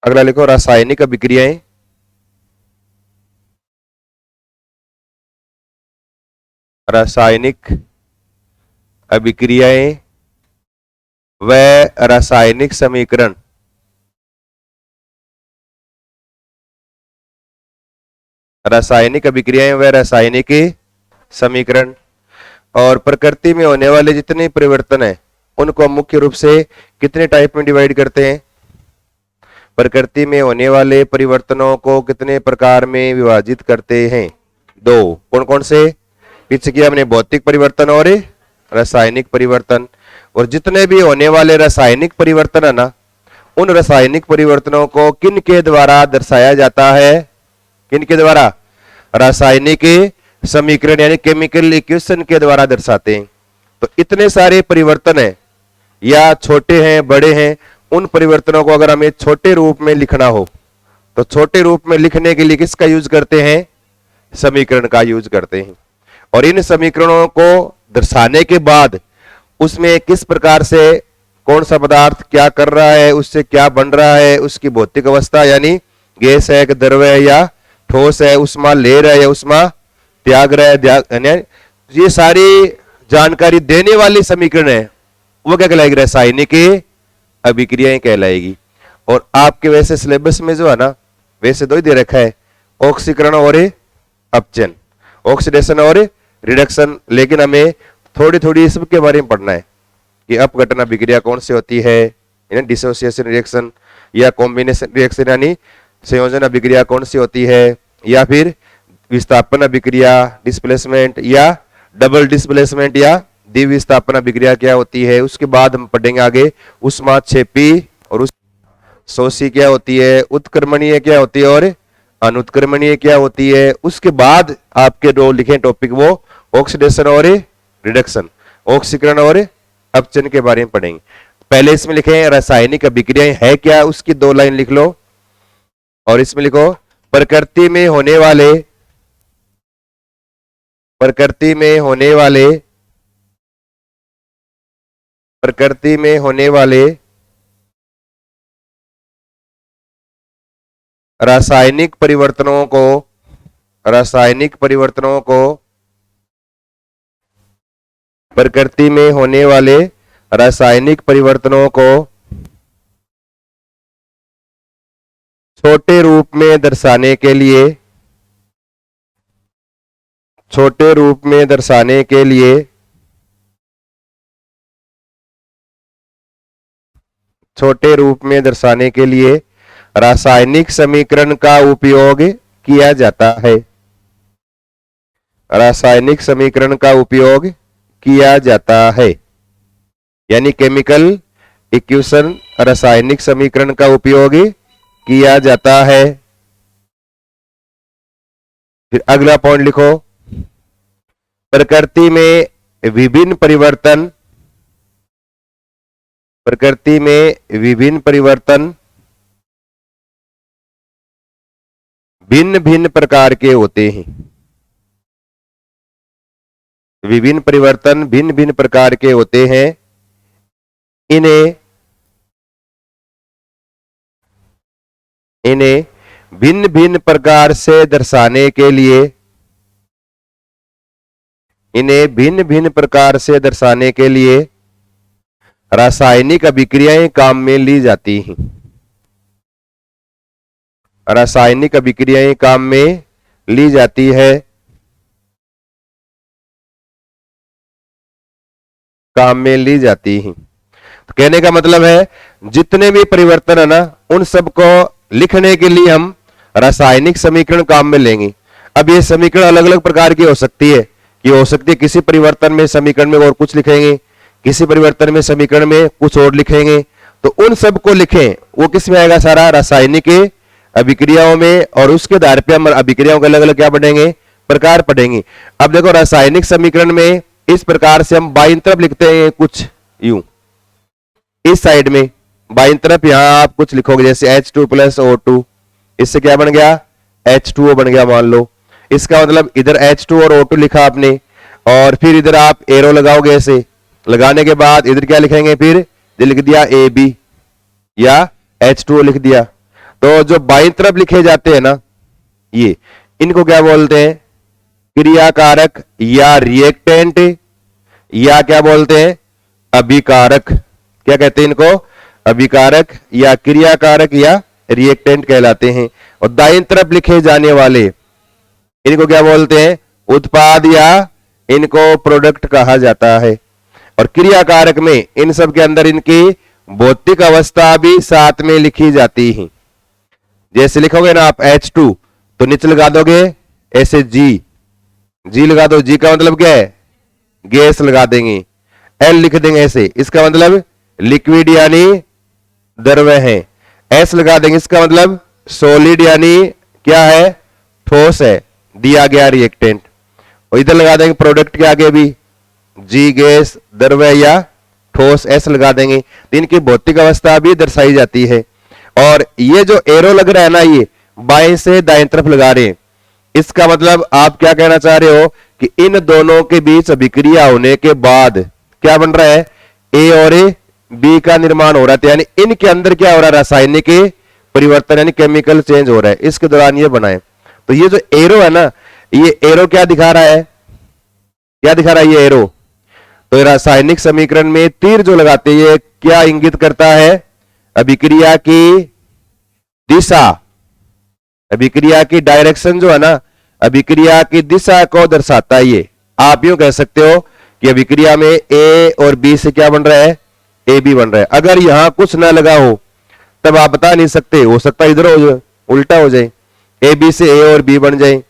अगला लिखो रासायनिक अभिक्रियाएं। रासायनिक अभिक्रियाएं व रासायनिक समीकरण। रासायनिक अभिक्रियाएं व रासायनिक समीकरण। और प्रकृति में होने वाले जितने परिवर्तन हैं उनको हम मुख्य रूप से कितने टाइप में डिवाइड करते हैं? प्रकृति में होने वाले परिवर्तनों को कितने प्रकार में विभाजित करते हैं? दो। कौन कौन से? पीछे किया हमने भौतिक परिवर्तन और रासायनिक परिवर्तन। और जितने भी होने वाले रासायनिक परिवर्तन है ना, उन रासायनिक परिवर्तनों को किन के द्वारा दर्शाया जाता है? किन के द्वारा? रासायनिक समीकरण यानी केमिकल इक्वेशन के द्वारा दर्शाते हैं। तो इतने सारे परिवर्तन है, या छोटे हैं बड़े हैं, उन परिवर्तनों को अगर हमें छोटे रूप में लिखना हो तो छोटे रूप में लिखने के लिए किसका यूज करते हैं? समीकरण का यूज करते हैं। और इन समीकरणों को दर्शाने के बाद उसमें किस प्रकार से कौन सा पदार्थ क्या कर रहा है, उससे क्या बन रहा है, उसकी भौतिक अवस्था यानी गैस है कि द्रव है या ठोस है, उष्मा ले रहा है या उष्मा त्याग रहा है, ये सारी जानकारी देने वाली समीकरण है वो क्या कहलाएगी? रासायनिक अभिक्रियाएं कहलाएगी। और आपके वैसे सिलेबस में जो है ना, वैसे दो ही दे रखा है, ऑक्सीकरण और अपचन, ऑक्सीडेशन और रिडक्शन। लेकिन हमें थोड़ी थोड़ी सबके बारे में पढ़ना है कि अपघटन अभिक्रिया कौन सी होती है, डिसोसिएशन रिएक्शन या कॉम्बिनेशन रिएक्शन यानी संयोजन अभिक्रिया कौन सी होती है, या फिर विस्थापन अभिक्रिया डिस्प्लेसमेंट या डबल डिस्प्लेसमेंट या द्विविस्थापन अभिक्रिया क्या होती है। उसके बाद हम पढ़ेंगे आगे उष्माक्षेपी और शोषी क्या होती है, उत्क्रमणीय क्या होती है और अनुत्क्रमणीय क्या होती है। उसके बाद आपके जो लिखे टॉपिक वो ऑक्सीडेशन और रिडक्शन, ऑक्सीकरण और अपचन के बारे में पढ़ेंगे। पहले इसमें लिखे रासायनिक अभिक्रियाएं है क्या, उसकी 2 लाइन लिख लो। और इसमें लिखो प्रकृति में होने वाले रासायनिक परिवर्तनों को प्रकृति में होने वाले रासायनिक परिवर्तनों को छोटे रूप में दर्शाने के लिए रासायनिक समीकरण का उपयोग किया जाता है। रासायनिक समीकरण का उपयोग किया जाता है यानी केमिकल इक्वेशन, रासायनिक समीकरण का उपयोग किया जाता है। फिर अगला पॉइंट लिखो, प्रकृति में विभिन्न परिवर्तन भिन्न भिन्न प्रकार के होते हैं। विभिन्न परिवर्तन भिन्न भिन्न प्रकार के होते हैं। इन्हें भिन्न भिन्न प्रकार से दर्शाने के लिए रासायनिक अभिक्रियाएं काम में ली जाती हैं। रासायनिक अभिक्रियाएं काम में ली जाती है। तो कहने का मतलब है जितने भी परिवर्तन है ना, उन सबको लिखने के लिए हम रासायनिक समीकरण काम में लेंगे। अब ये समीकरण अलग अलग प्रकार की हो सकती है किसी परिवर्तन में समीकरण में और कुछ लिखेंगे, किसी परिवर्तन में समीकरण में कुछ और लिखेंगे। तो उन सबको लिखें, वो किस में आएगा? सारा रासायनिक अभिक्रियाओं में। और उसके आधार पर हम अभिक्रियाओं के अलग अलग क्या पढ़ेंगे? प्रकार पढ़ेंगे। अब देखो रासायनिक समीकरण में इस प्रकार से हम बाईं तरफ लिखते हैं कुछ यूं, इस साइड में बाईं तरफ यहां आप कुछ लिखोगे जैसे H2 + O2, इससे क्या बन गया? H2O बन गया मान लो। इसका मतलब इधर H2 और O2 लिखा आपने, और फिर इधर आप एरो लगाओगे। ऐसे लगाने के बाद इधर क्या लिखेंगे? फिर लिख दिया AB या H2O लिख दिया। तो जो बाईं तरफ लिखे जाते हैं ना, ये इनको क्या बोलते हैं? क्रियाकारक या रिएक्टेंट, या क्या बोलते हैं? अभिकारक। क्या कहते हैं इनको? अभिकारक या क्रियाकारक या रिएक्टेंट कहलाते हैं। और दाईं तरफ लिखे जाने वाले इनको क्या बोलते हैं? उत्पाद या इनको प्रोडक्ट कहा जाता है। और क्रियाकारक में इन सब के अंदर इनकी भौतिक अवस्था भी साथ में लिखी जाती है। जैसे लिखोगे ना आप H2 तो नीचे लगा दोगे ऐसे जी लगा दो। जी का मतलब क्या है? गैस लगा देंगे। L लिख देंगे ऐसे, इसका मतलब लिक्विड यानी द्रव्य है। S लगा देंगे, इसका मतलब सॉलिड यानी क्या है? ठोस है, दिया गया रिएक्टेंट। और इधर लगा देंगे प्रोडक्ट के आगे भी जी, गैस, द्रव्य या ठोस, S लगा देंगे। तो इनकी भौतिक अवस्था भी दर्शाई जाती है। और ये जो एरो लग रहा है ना, ये बाएं से दाएं तरफ लगा रहे हैं, इसका मतलब आप क्या कहना चाह रहे हो कि इन दोनों के बीच अभिक्रिया होने के बाद क्या बन रहा है? ए और बी का निर्माण हो रहा है। यानी इनके अंदर क्या हो रहा है? रासायनिक परिवर्तन यानी केमिकल चेंज हो रहा है, इसके दौरान ये बनाए। तो ये जो एरो है ना, ये एरो क्या दिखा रहा है? क्या दिखा रहा है ये एरो? तो रासायनिक समीकरण में तीर जो लगाते हैं, ये क्या इंगित करता है? अभिक्रिया की दिशा, अभिक्रिया की डायरेक्शन जो है ना, अभिक्रिया की दिशा को दर्शाता है। ये आप यूं कह सकते हो कि अभिक्रिया में ए और बी से क्या बन रहा है? ए बी बन रहा है। अगर यहां कुछ ना लगा हो तब आप बता नहीं सकते, हो सकता है इधर हो जाए, उल्टा हो जाए, ए बी से ए और बी बन जाए,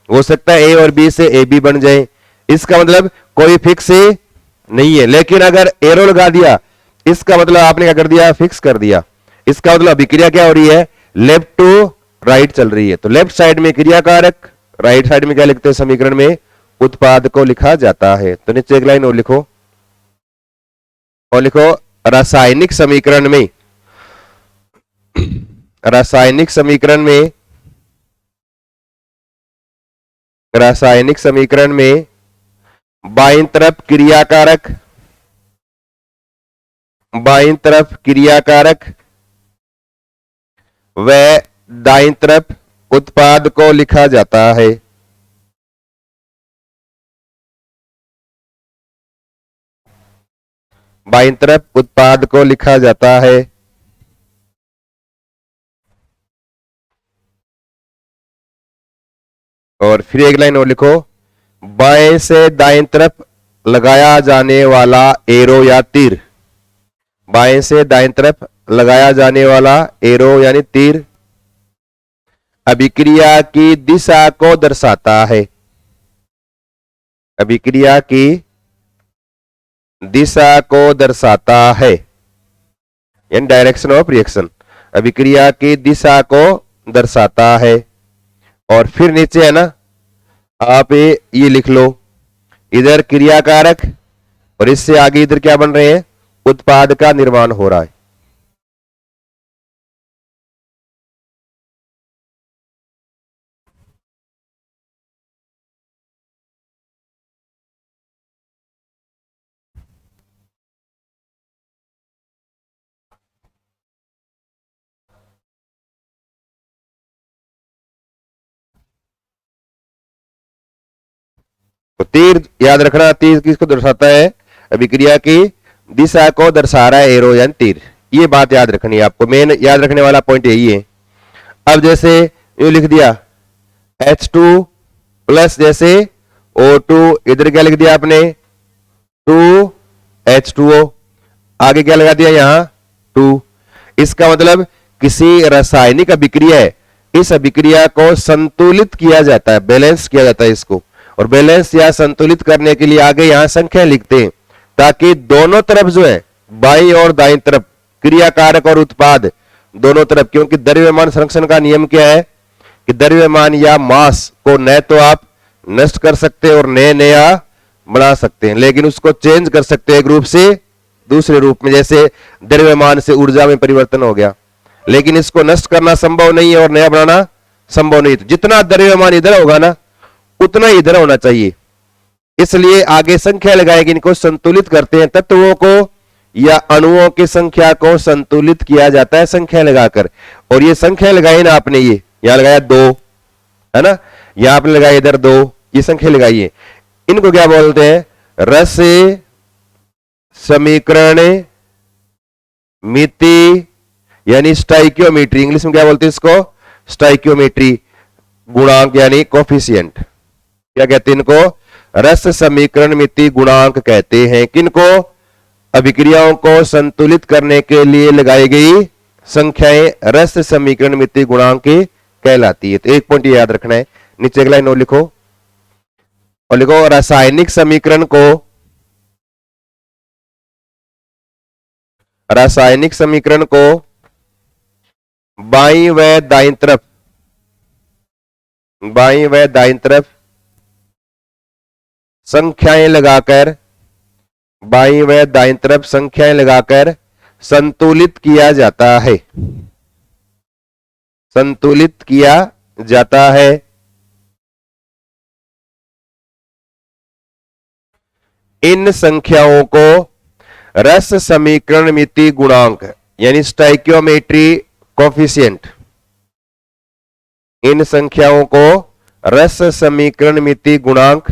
हो सकता है ए और बी से ए बी बन जाए। इसका मतलब कोई फिक्स नहीं है। लेकिन अगर एरो लगा दिया, इसका मतलब आपने क्या कर दिया? फिक्स कर दिया। इसका मतलब अभिक्रिया क्या हो रही है? लेफ्ट टू राइट चल रही है। तो लेफ्ट साइड में क्रियाकारक, राइट साइड में क्या लिखते हैं समीकरण में? उत्पाद को लिखा जाता है। तो नीचे एक लाइन और लिखो, और लिखो रासायनिक समीकरण में, रासायनिक समीकरण में, रासायनिक समीकरण में बाईं तरफ क्रियाकारक, बाईं तरफ क्रियाकारक व दाईं तरफ उत्पाद को लिखा जाता है। बाईं तरफ उत्पाद को लिखा जाता है। और फिर एक लाइन और लिखो, बाएं से दाईं तरफ लगाया जाने वाला एरो या तीर, बाएं से दाईं तरफ लगाया जाने वाला एरो यानी तीर अभिक्रिया की दिशा को दर्शाता है। अभिक्रिया की दिशा को दर्शाता है, यानी डायरेक्शन ऑफ रिएक्शन, अभिक्रिया की दिशा को दर्शाता है। और फिर नीचे है ना, आप ये लिख लो, इधर क्रियाकारक और इससे आगे इधर क्या बन रहे हैं? उत्पाद का निर्माण हो रहा है। तो तीर याद रखना, तीर किसको दर्शाता है? अभिक्रिया की दिशा को दर्शा रहा है एरो यानी तीर। ये बात याद रखनी है आपको, मेन याद रखने वाला पॉइंट यही है। अब जैसे यू लिख दिया H2 प्लस जैसे O2, इधर क्या लिख दिया आपने? 2H2O, आगे क्या लगा दिया यहां? 2। इसका मतलब किसी रासायनिक अभिक्रिया है, इस अभिक्रिया को संतुलित किया जाता है, बैलेंस किया जाता है इसको। और बैलेंस या संतुलित करने के लिए आगे यहां संख्या लिखते हैं, ताकि दोनों तरफ जो है, बाईं और दाईं तरफ, क्रियाकारक और उत्पाद दोनों तरफ, क्योंकि द्रव्यमान संरक्षण का नियम क्या है कि द्रव्यमान या मास को न तो आप नष्ट कर सकते हैं और नया बना सकते हैं, लेकिन उसको चेंज कर सकते हैं एक रूप से दूसरे रूप में। जैसे द्रव्यमान से ऊर्जा में परिवर्तन हो गया, लेकिन इसको नष्ट करना संभव नहीं है और नया बनाना संभव नहीं। तो जितना द्रव्यमान इधर होगा ना, उतना इधर होना चाहिए। इसलिए आगे संख्या लगाएगी, इनको संतुलित करते हैं, तत्वों को या अणुओं की संख्या को संतुलित किया जाता है संख्या लगाकर। और ये संख्या लगाई ना आपने, ये यहां लगाया 2, है ना, यहां आपने लगाया इधर 2, ये संख्या लगाई है। इनको क्या बोलते हैं? रस समीकरण मिति, यानी स्टाइकियोमेट्री। इंग्लिश में क्या बोलते हैं इसको? स्टाइकियोमेट्री। गुणांक यानी कोफिशिएंट। क्या कहते हैं इनको? रस समीकरण मिति गुणांक कहते हैं। किनको? अभिक्रियाओं को संतुलित करने के लिए लगाई गई संख्याएं रस समीकरण मिति गुणांक कहलाती है। तो एक पॉइंट याद रखना है। नीचे एक लाइन और लिखो, और लिखो रासायनिक समीकरण को, रासायनिक समीकरण को बाईं व दाईं तरफ, बाईं व दाईं तरफ संख्याएं लगाकर, बाईं व दाईं तरफ संख्याएं लगाकर संतुलित किया जाता है, संतुलित किया जाता है। इन संख्याओं को रस समीकरण मिति गुणांक यानी स्टाइकियोमेट्री कोफिशिएंट, इन संख्याओं को रस समीकरण मिति गुणांक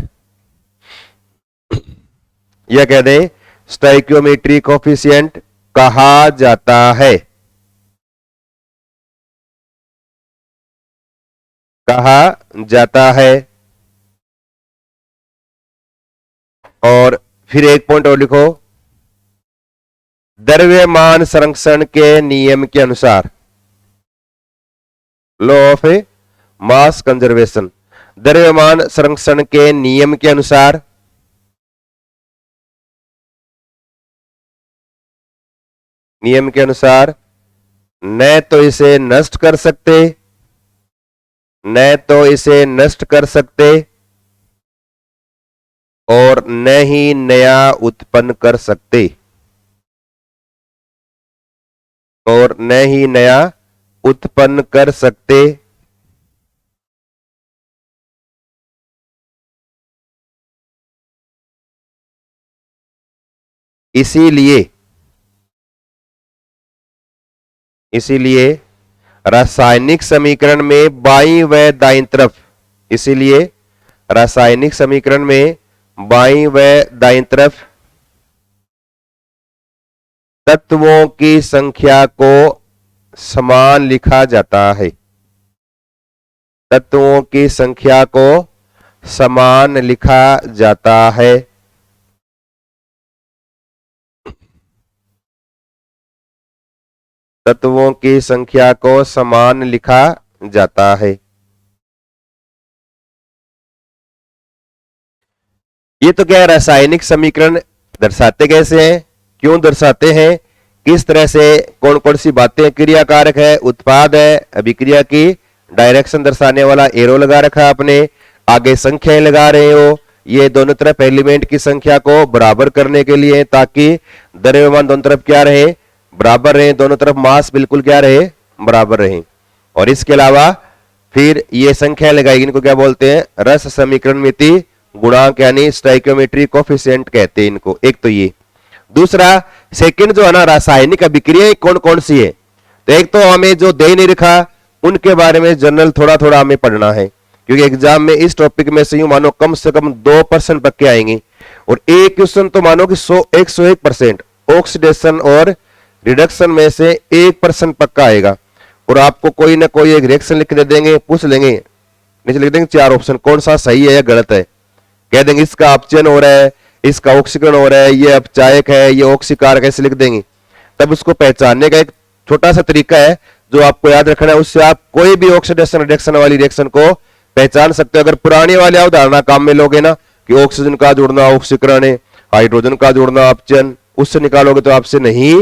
या कह दें स्टाइकियोमेट्री कोफिशिएंट कहा जाता है, कहा जाता है। और फिर एक पॉइंट और लिखो, द्रव्यमान संरक्षण के नियम के अनुसार, लॉ ऑफ मास कंजर्वेशन, द्रव्यमान संरक्षण के नियम के अनुसार नियम के अनुसार न तो इसे नष्ट कर सकते, न तो इसे नष्ट कर सकते और न ही नया उत्पन्न कर सकते, और न ही नया उत्पन्न कर सकते। इसीलिए, इसीलिए रासायनिक समीकरण में बाईं व दाईं तरफ, इसीलिए रासायनिक समीकरण में बाईं व दाईं तरफ तत्वों की संख्या को समान लिखा जाता है, तत्वों की संख्या को समान लिखा जाता है। तत्वों की संख्या को समान लिखा जाता है। ये तो क्या है, रासायनिक समीकरण दर्शाते कैसे हैं, क्यों दर्शाते हैं, किस तरह से, कौन कौन सी बातें, क्रिया कारक है, उत्पाद है, अभिक्रिया की डायरेक्शन दर्शाने वाला एरो लगा रखा आपने, आगे संख्याएं लगा रहे हो, ये दोनों तरफ एलिमेंट की संख्या को बराबर करने के लिए, ताकि द्रव्यमान दोनों तरफ क्या रहे, बराबर रहे, दोनों तरफ मास बिल्कुल क्या रहे, बराबर रहे। और इसके अलावा फिर ये संख्या लगाएगी, इनको क्या बोलते हैं, रस समीकरण मिति गुणांक यानी स्टाइकियोमेट्री कोफिशिएंट कहते हैं इनको। एक तो ये, दूसरा सेकंड जो है ना, रासायनिक अभिक्रियाएं कौन कौन सी है। तो एक तो हमें जो दे नहीं रखा उनके बारे में जनरल थोड़ा थोड़ा हमें पढ़ना है, क्योंकि एग्जाम में इस टॉपिक में से यूं मानो कम से कम 2% पक्के आएंगे, और एक क्वेश्चन तो मानो कि 101% ऑक्सीडेशन और रिडक्शन में से 1% पक्का आएगा। और आपको कोई ना कोई एक रिएक्शन लिख दे देंगे, पूछ लेंगे, नीचे लिख देंगे 4 ऑप्शन, कौन सा सही है या गलत है, कह देंगे इसका अपचयन हो रहा है, इसका ऑक्सीकरण हो रहा है, ये अपचायक है, ये ऑक्सीकारक, ऐसे लिख देंगे। तब उसको पहचानने का एक छोटा सा तरीका है जो आपको याद रखना है, उससे आप कोई भी ऑक्सीडेशन रिडक्शन वाली रिएक्शन को पहचान सकते हो। अगर पुरानी वाली अवधारणा काम में लोगे ना कि ऑक्सीजन का जुड़ना ऑक्सीकरण है, हाइड्रोजन का जुड़ना अपचयन, उससे निकालोगे तो आपसे नहीं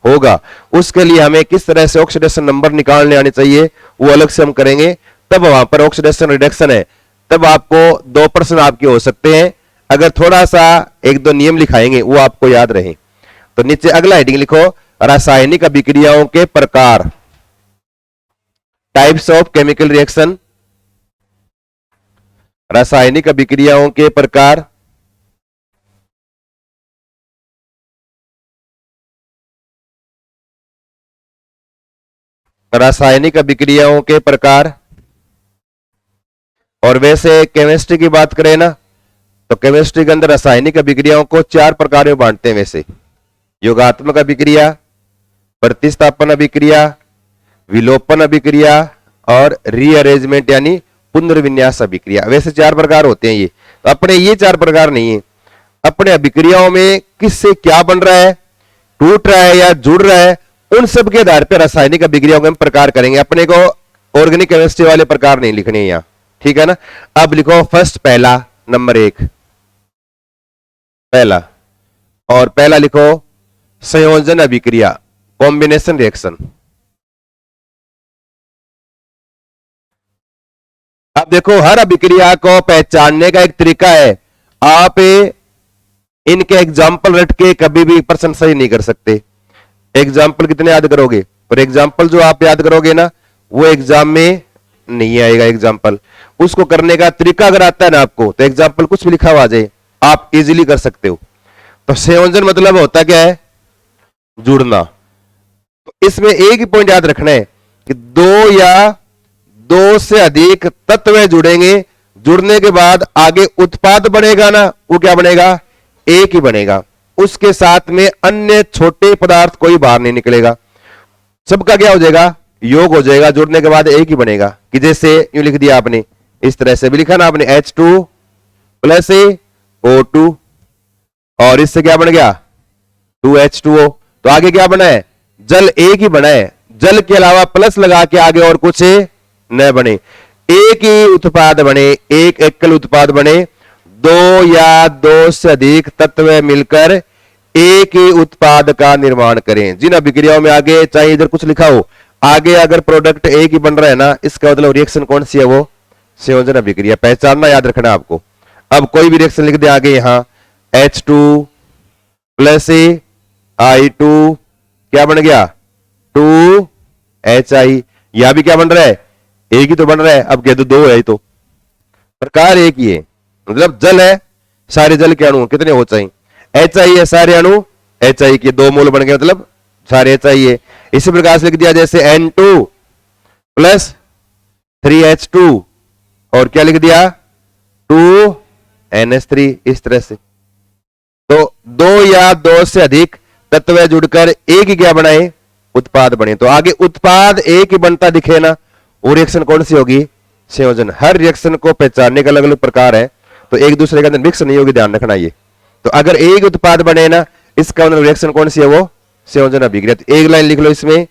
होगा। उसके लिए हमें किस तरह से ऑक्सीडेशन नंबर निकालने आने चाहिए वो अलग से हम करेंगे, तब वहां पर ऑक्सीडेशन रिडक्शन है, तब आपको 2% आपके हो सकते हैं। अगर थोड़ा सा 1-2 नियम लिखाएंगे वो आपको याद रहे। तो नीचे अगला हेडिंग लिखो, रासायनिक अभिक्रियाओं के प्रकार, टाइप्स ऑफ केमिकल रिएक्शन, रासायनिक अभिक्रियाओं के प्रकार। रासायनिक अभिक्रियाओं के प्रकार। और वैसे केमिस्ट्री की बात करें ना, तो केमिस्ट्री के अंदर रासायनिक अभिक्रियाओं को 4 प्रकार में बांटते हैं वैसे। योगात्मक अभिक्रिया, प्रतिस्थापन अभिक्रिया, विलोपन अभिक्रिया और रीअरेंजमेंट यानी पुनर्विन्यास अभिक्रिया। वैसे 4 प्रकार होते हैं ये, तो अपने ये 4 प्रकार नहीं है। अपने अभिक्रियाओं में किससे क्या बन रहा है, टूट रहा है या जुड़ रहा है, उन सब के आधार पर रासायनिक अभिक्रियाओं के हम प्रकार करेंगे। अपने को ऑर्गेनिक केमिस्ट्री वाले प्रकार नहीं लिखने यहां, ठीक है ना। अब लिखो फर्स्ट, पहला, नंबर 1 पहला, और पहला लिखो संयोजन अभिक्रिया, कॉम्बिनेशन रिएक्शन। अब देखो हर अभिक्रिया को पहचानने का एक तरीका है। आप इनके एग्जाम्पल रट के कभी भी प्रश्न सही नहीं कर सकते। एग्जाम्पल कितने याद करोगे, पर एग्जाम्पल जो आप याद करोगे ना वो एग्जाम में नहीं आएगा। एग्जाम्पल उसको करने का तरीका अगर आता है ना आपको, तो एग्जाम्पल कुछ भी लिखा हुआ आ जाए आप इजीली कर सकते हो। तो संयोजन मतलब होता क्या है, जुड़ना। तो इसमें एक ही पॉइंट याद रखना है कि 2 या 2 से अधिक तत्व जुड़ेंगे, जुड़ने के बाद आगे उत्पाद बनेगा ना, वो क्या बनेगा, एक ही बनेगा। उसके साथ में अन्य छोटे पदार्थ कोई बाहर नहीं निकलेगा, सबका क्या हो जाएगा, योग हो जाएगा। जुड़ने के बाद एक ही बनेगा। कि जैसे यूं लिख दिया आपने, इस तरह से भी लिखा ना आपने, H2 प्लस O2, और इससे क्या बन गया 2H2O। तो आगे क्या बना है, जल एक ही बना है। जल के अलावा प्लस लगा के आगे और कुछ न बने, एक ही उत्पाद बने, एक एकल उत्पाद बने। 2 या 2 से अधिक तत्व मिलकर एक ही उत्पाद का निर्माण करें। जिन अभिक्रियाओं में आगे चाहे इधर कुछ लिखा हो, आगे अगर प्रोडक्ट एक ही बन रहा है ना, इसका मतलब रिएक्शन कौन सी है, वो संयोजन अभिक्रिया। पहचानना याद रखना आपको। अब कोई भी रिएक्शन लिख दे आगे, यहां H2 प्लस I2 क्या बन गया 2HI। यहां भी क्या बन रहा है, एक ही तो बन रहा है। अब कह दो 2 है, तो प्रकार एक ही है, मतलब जल है, सारे जल के अणु कितने हो चाहिए, HI है, सारे अणु HI के 2 मोल बन गए, मतलब सारे HI है। इसी प्रकार से लिख दिया जैसे N2 प्लस 3H2 और क्या लिख दिया 2NH3, इस तरह से। तो 2 या 2 से अधिक तत्व जुड़कर एक ही क्या बनाए, उत्पाद बने। तो आगे उत्पाद एक ही बनता दिखे ना, वो रिएक्शन कौन सी होगी, संयोजन। हर रिएक्शन को पहचानने का अलग अलग प्रकार है, तो एक दूसरे के अंदर मिक्स नहीं होगी, ध्यान रखना ये। तो अगर एक उत्पाद बने ना, इसका मतलब रिएक्शन कौन सी है, वो संयोजन अभिक्रिया। तो एक लाइन लिख लो इसमें,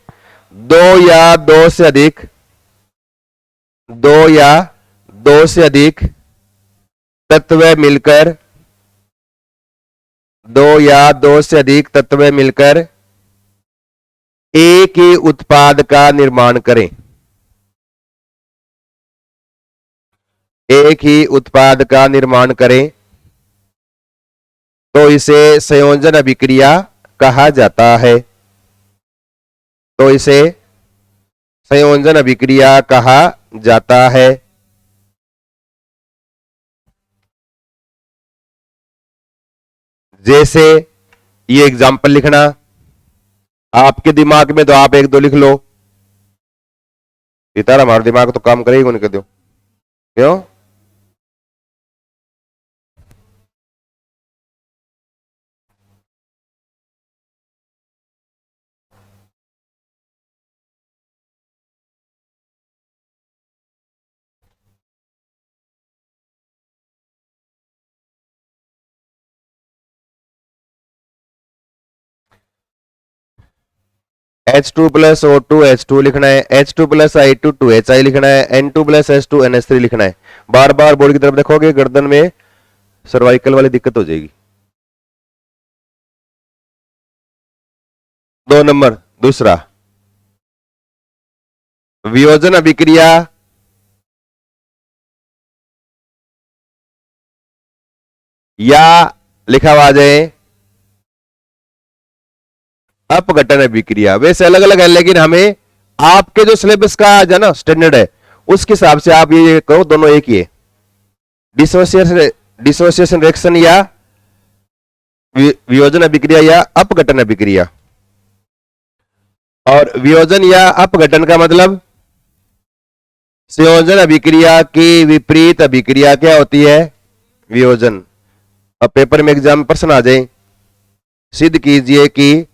2 या 2 से अधिक, 2 या 2 से अधिक तत्व मिलकर, 2 या 2 से अधिक तत्व मिलकर एक ही उत्पाद का निर्माण करें। एक ही उत्पाद का निर्माण करें तो इसे संयोजन अभिक्रिया कहा जाता है। तो इसे संयोजन अभिक्रिया कहा जाता है। जैसे ये एग्जाम्पल लिखना, आपके दिमाग में तो आप 1-2 लिख लो, इतना हमारा दिमाग तो काम करेगा नहीं, कर दो क्यों। H2 प्लस O2 H2 लिखना है, H2 प्लस I2 2HI लिखना है, N2 प्लस H2 NH3 लिखना है। बार बार बोर्ड की तरफ देखोगे गर्दन में सर्वाइकल वाली दिक्कत हो जाएगी। 2 नंबर दूसरा, वियोजन अभिक्रिया या लिखा हुआ आ जाए अपघटन अभिक्रिया। वैसे अलग अलग है, लेकिन हमें आपके जो सिलेबस का है ना स्टैंडर्ड है, उसके हिसाब से आप ये कहो, दोनों एक ही है। डिसोसिएशन रिएक्शन या वियोजन अभिक्रिया या अपघटन अभिक्रिया। और वियोजन या अपघटन का मतलब संयोजन अभिक्रिया की विपरीत अभिक्रिया क्या होती है? वियोजन। अब पेपर में एग्जाम में प्रश्न आ जाए, सिद्ध कीजिए कि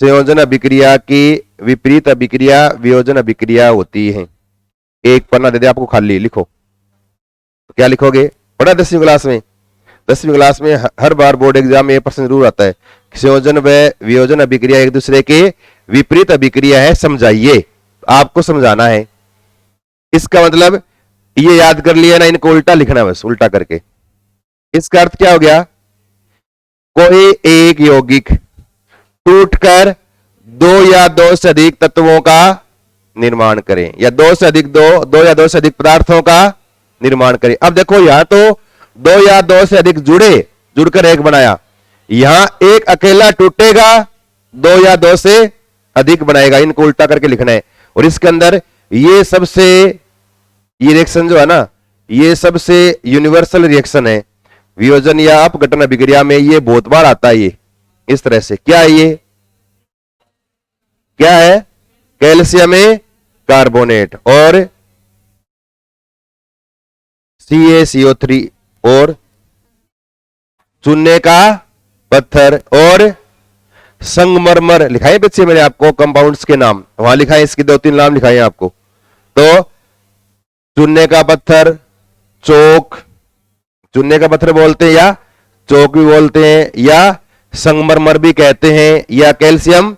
संयोजन अभिक्रिया की विपरीत अभिक्रिया वियोजन अभिक्रिया होती है। एक पन्ना दे दे आपको खाली, लिखो। तो क्या लिखोगे? पढ़ा 10वीं क्लास में? 10वीं क्लास में हर बार बोर्ड एग्जाम में यह प्रश्न जरूर आता है, संयोजन व वियोजन अभिक्रिया एक दूसरे के विपरीत अभिक्रिया है, समझाइए। आपको समझाना है। इसका मतलब ये याद कर लिया ना, इनको उल्टा लिखना, बस उल्टा करके। इसका अर्थ क्या हो गया? कोई एक यौगिक टूटकर दो या दो से अधिक तत्वों का निर्माण करें, या दो या दो से अधिक पदार्थों का निर्माण करें। अब देखो यहां तो दो या दो से अधिक जुड़कर एक बनाया, यहां एक अकेला टूटेगा, दो या दो से अधिक बनाएगा। इनको उल्टा करके लिखना है। और इसके अंदर ये रिएक्शन जो है ना, ये सबसे यूनिवर्सल रिएक्शन है। वियोजन या अपघटन अभिक्रिया में ये बहुत बार आता है। ये इस तरह से क्या है? ये क्या है? कैल्शियम कार्बोनेट और CaCO3 और चूने का पत्थर और संगमरमर लिखाए बच्चे मैंने आपको, कंपाउंड्स के नाम वहां लिखाए, इसके 2-3 नाम लिखाए आपको। तो चूने का पत्थर, चौक, चूने का पत्थर बोलते हैं या चौक भी बोलते हैं, या संगमरमर भी कहते हैं, या कैल्शियम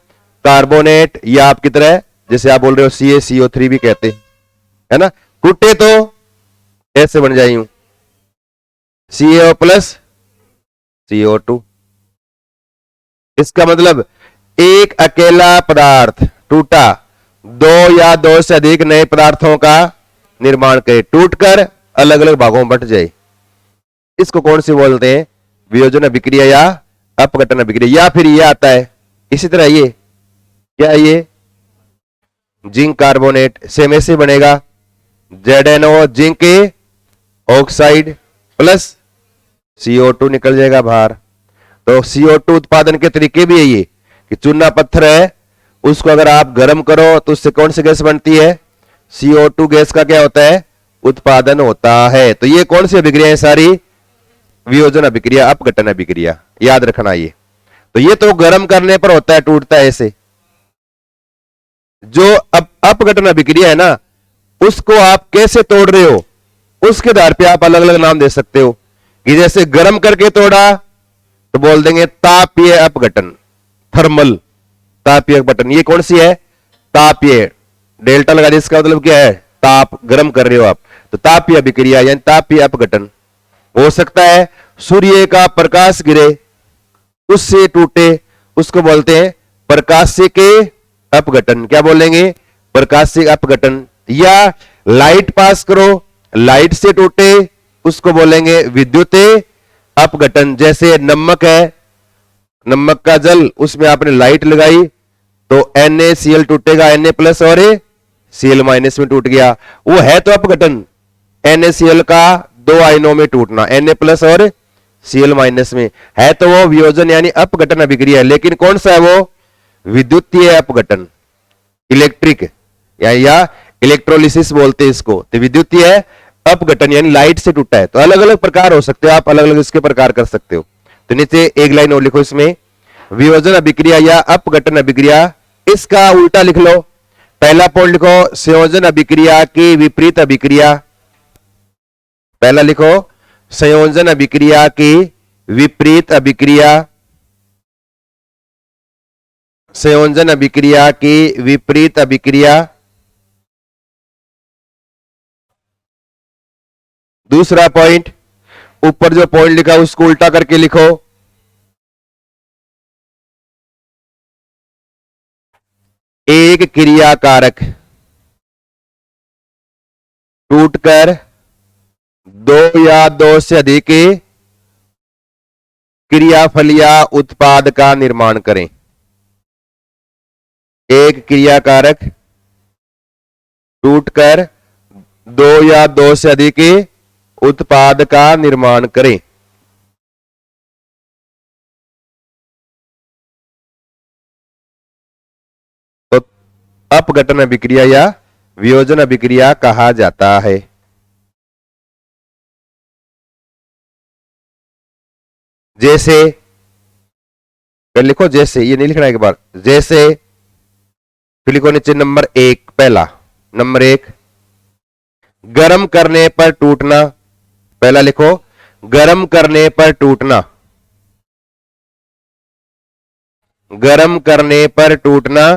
कार्बोनेट, या आपकी तरह जैसे आप बोल रहे हो CaCO3 भी कहते हैं, है ना। टूटे तो ऐसे बन जाए यूं, CaO प्लस CO2। इसका मतलब एक अकेला पदार्थ टूटा, दो या दो से अधिक नए पदार्थों का निर्माण करे, टूटकर अलग अलग भागों में बंट जाए। इसको कौन सी बोलते हैं? वियोजन अभिक्रिया या अपघटन अभिक्रिया। या फिर ये आता है इसी तरह, ये क्या है? ये जिंक कार्बोनेट, सेम ऐसे बनेगा, ZnO zinc oxide plus CO2 निकल जाएगा बाहर। तो CO2 उत्पादन के तरीके भी है ये कि चूना पत्थर है, उसको अगर आप गर्म करो तो उससे कौन सी गैस बनती है? CO2 गैस का क्या होता है? उत्पादन होता है। तो ये कौन सी अभिक्रिया है? सारी वियोजन अभिक्रिया, अपघटन अभिक्रिया, याद रखना ये। तो ये तो गर्म करने पर होता है, टूटता है ऐसे। जो अपघटन अभिक्रिया है ना, उसको आप कैसे तोड़ रहे हो उसके आधार पे आप अलग अलग नाम दे सकते हो। कि जैसे गर्म करके तोड़ा तो बोल देंगे तापीय अपघटन, थर्मल तापीय अपघटन। ये कौन सी है? तापीय, डेल्टा लगा दे, इसका मतलब क्या है? ताप, गर्म कर रहे हो आप, तो तापीय अभिक्रिया यानी तापीय अपघटन। हो सकता है सूर्य का प्रकाश गिरे उससे टूटे, उसको बोलते हैं प्रकाशिक अपघटन। क्या बोलेंगे? प्रकाशिक अपघटन। या लाइट पास करो, लाइट से टूटे, उसको बोलेंगे विद्युत अपघटन। जैसे नमक है, नमक का जल, उसमें आपने लाइट लगाई तो NaCl टूटेगा, Na प्लस और Cl माइनस में टूट गया, वो है तो अपघटन। NaCl का दो आयनों में टूटना, Na प्लस और Cl माइनस में, है तो वो वियोजन यानी अपघटन अभिक्रिया है। लेकिन कौन सा है वो? विद्युतीय अपघटन, इलेक्ट्रिक या इलेक्ट्रोलिसिस बोलते हैं इसको। तो विद्युतीय अपघटन यानी लाइट से टूटा है। तो अलग अलग प्रकार हो सकते हो, आप अलग अलग इसके प्रकार कर सकते हो। तो नीचे एक लाइन और लिखो, इसमें वियोजन अभिक्रिया या अपघटन अभिक्रिया, इसका उल्टा लिख लो। पहला पॉइंट लिखो संयोजन अभिक्रिया की विपरीत अभिक्रिया। पहला लिखो संयोजन अभिक्रिया की विपरीत अभिक्रिया, संयोजन अभिक्रिया की विपरीत अभिक्रिया। दूसरा पॉइंट, ऊपर जो पॉइंट लिखा उसको उल्टा करके लिखो। एक क्रियाकारक टूटकर दो या दो से अधिक क्रियाफल या उत्पाद का निर्माण करें। एक क्रियाकारक टूटकर दो या दो से अधिक उत्पाद का निर्माण करें। तो अपघटन अभिक्रिया या वियोजन अभिक्रिया कहा जाता है। जैसे लिखो, जैसे ये नहीं लिखना एक बार, जैसे फिर लिखो नीचे नंबर 1, पहला नंबर 1, गर्म करने पर टूटना। पहला लिखो, गर्म करने पर टूटना, गर्म करने पर टूटना।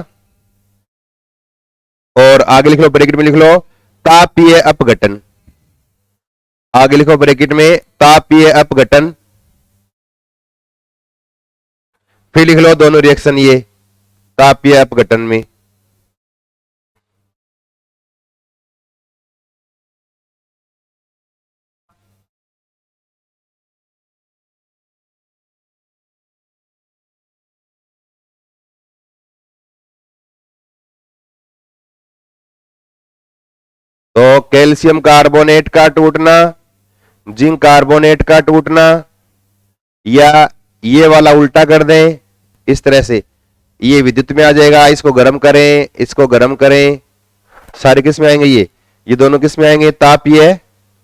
और आगे लिख लो, ब्रैकेट में लिख लो, तापीय अपघटन। आगे लिखो ब्रैकेट में, तापीय अपघटन। फिर लिख लो दोनों रिएक्शन ये तापीय अपघटन में। तो कैल्शियम कार्बोनेट का टूटना, जिंक कार्बोनेट का टूटना, या ये वाला उल्टा कर दें इस तरह से, ये विद्युत में आ जाएगा। इसको गर्म करें, इसको गर्म करें, सारे किस में आएंगे, ये दोनों किस में आएंगे, तापीय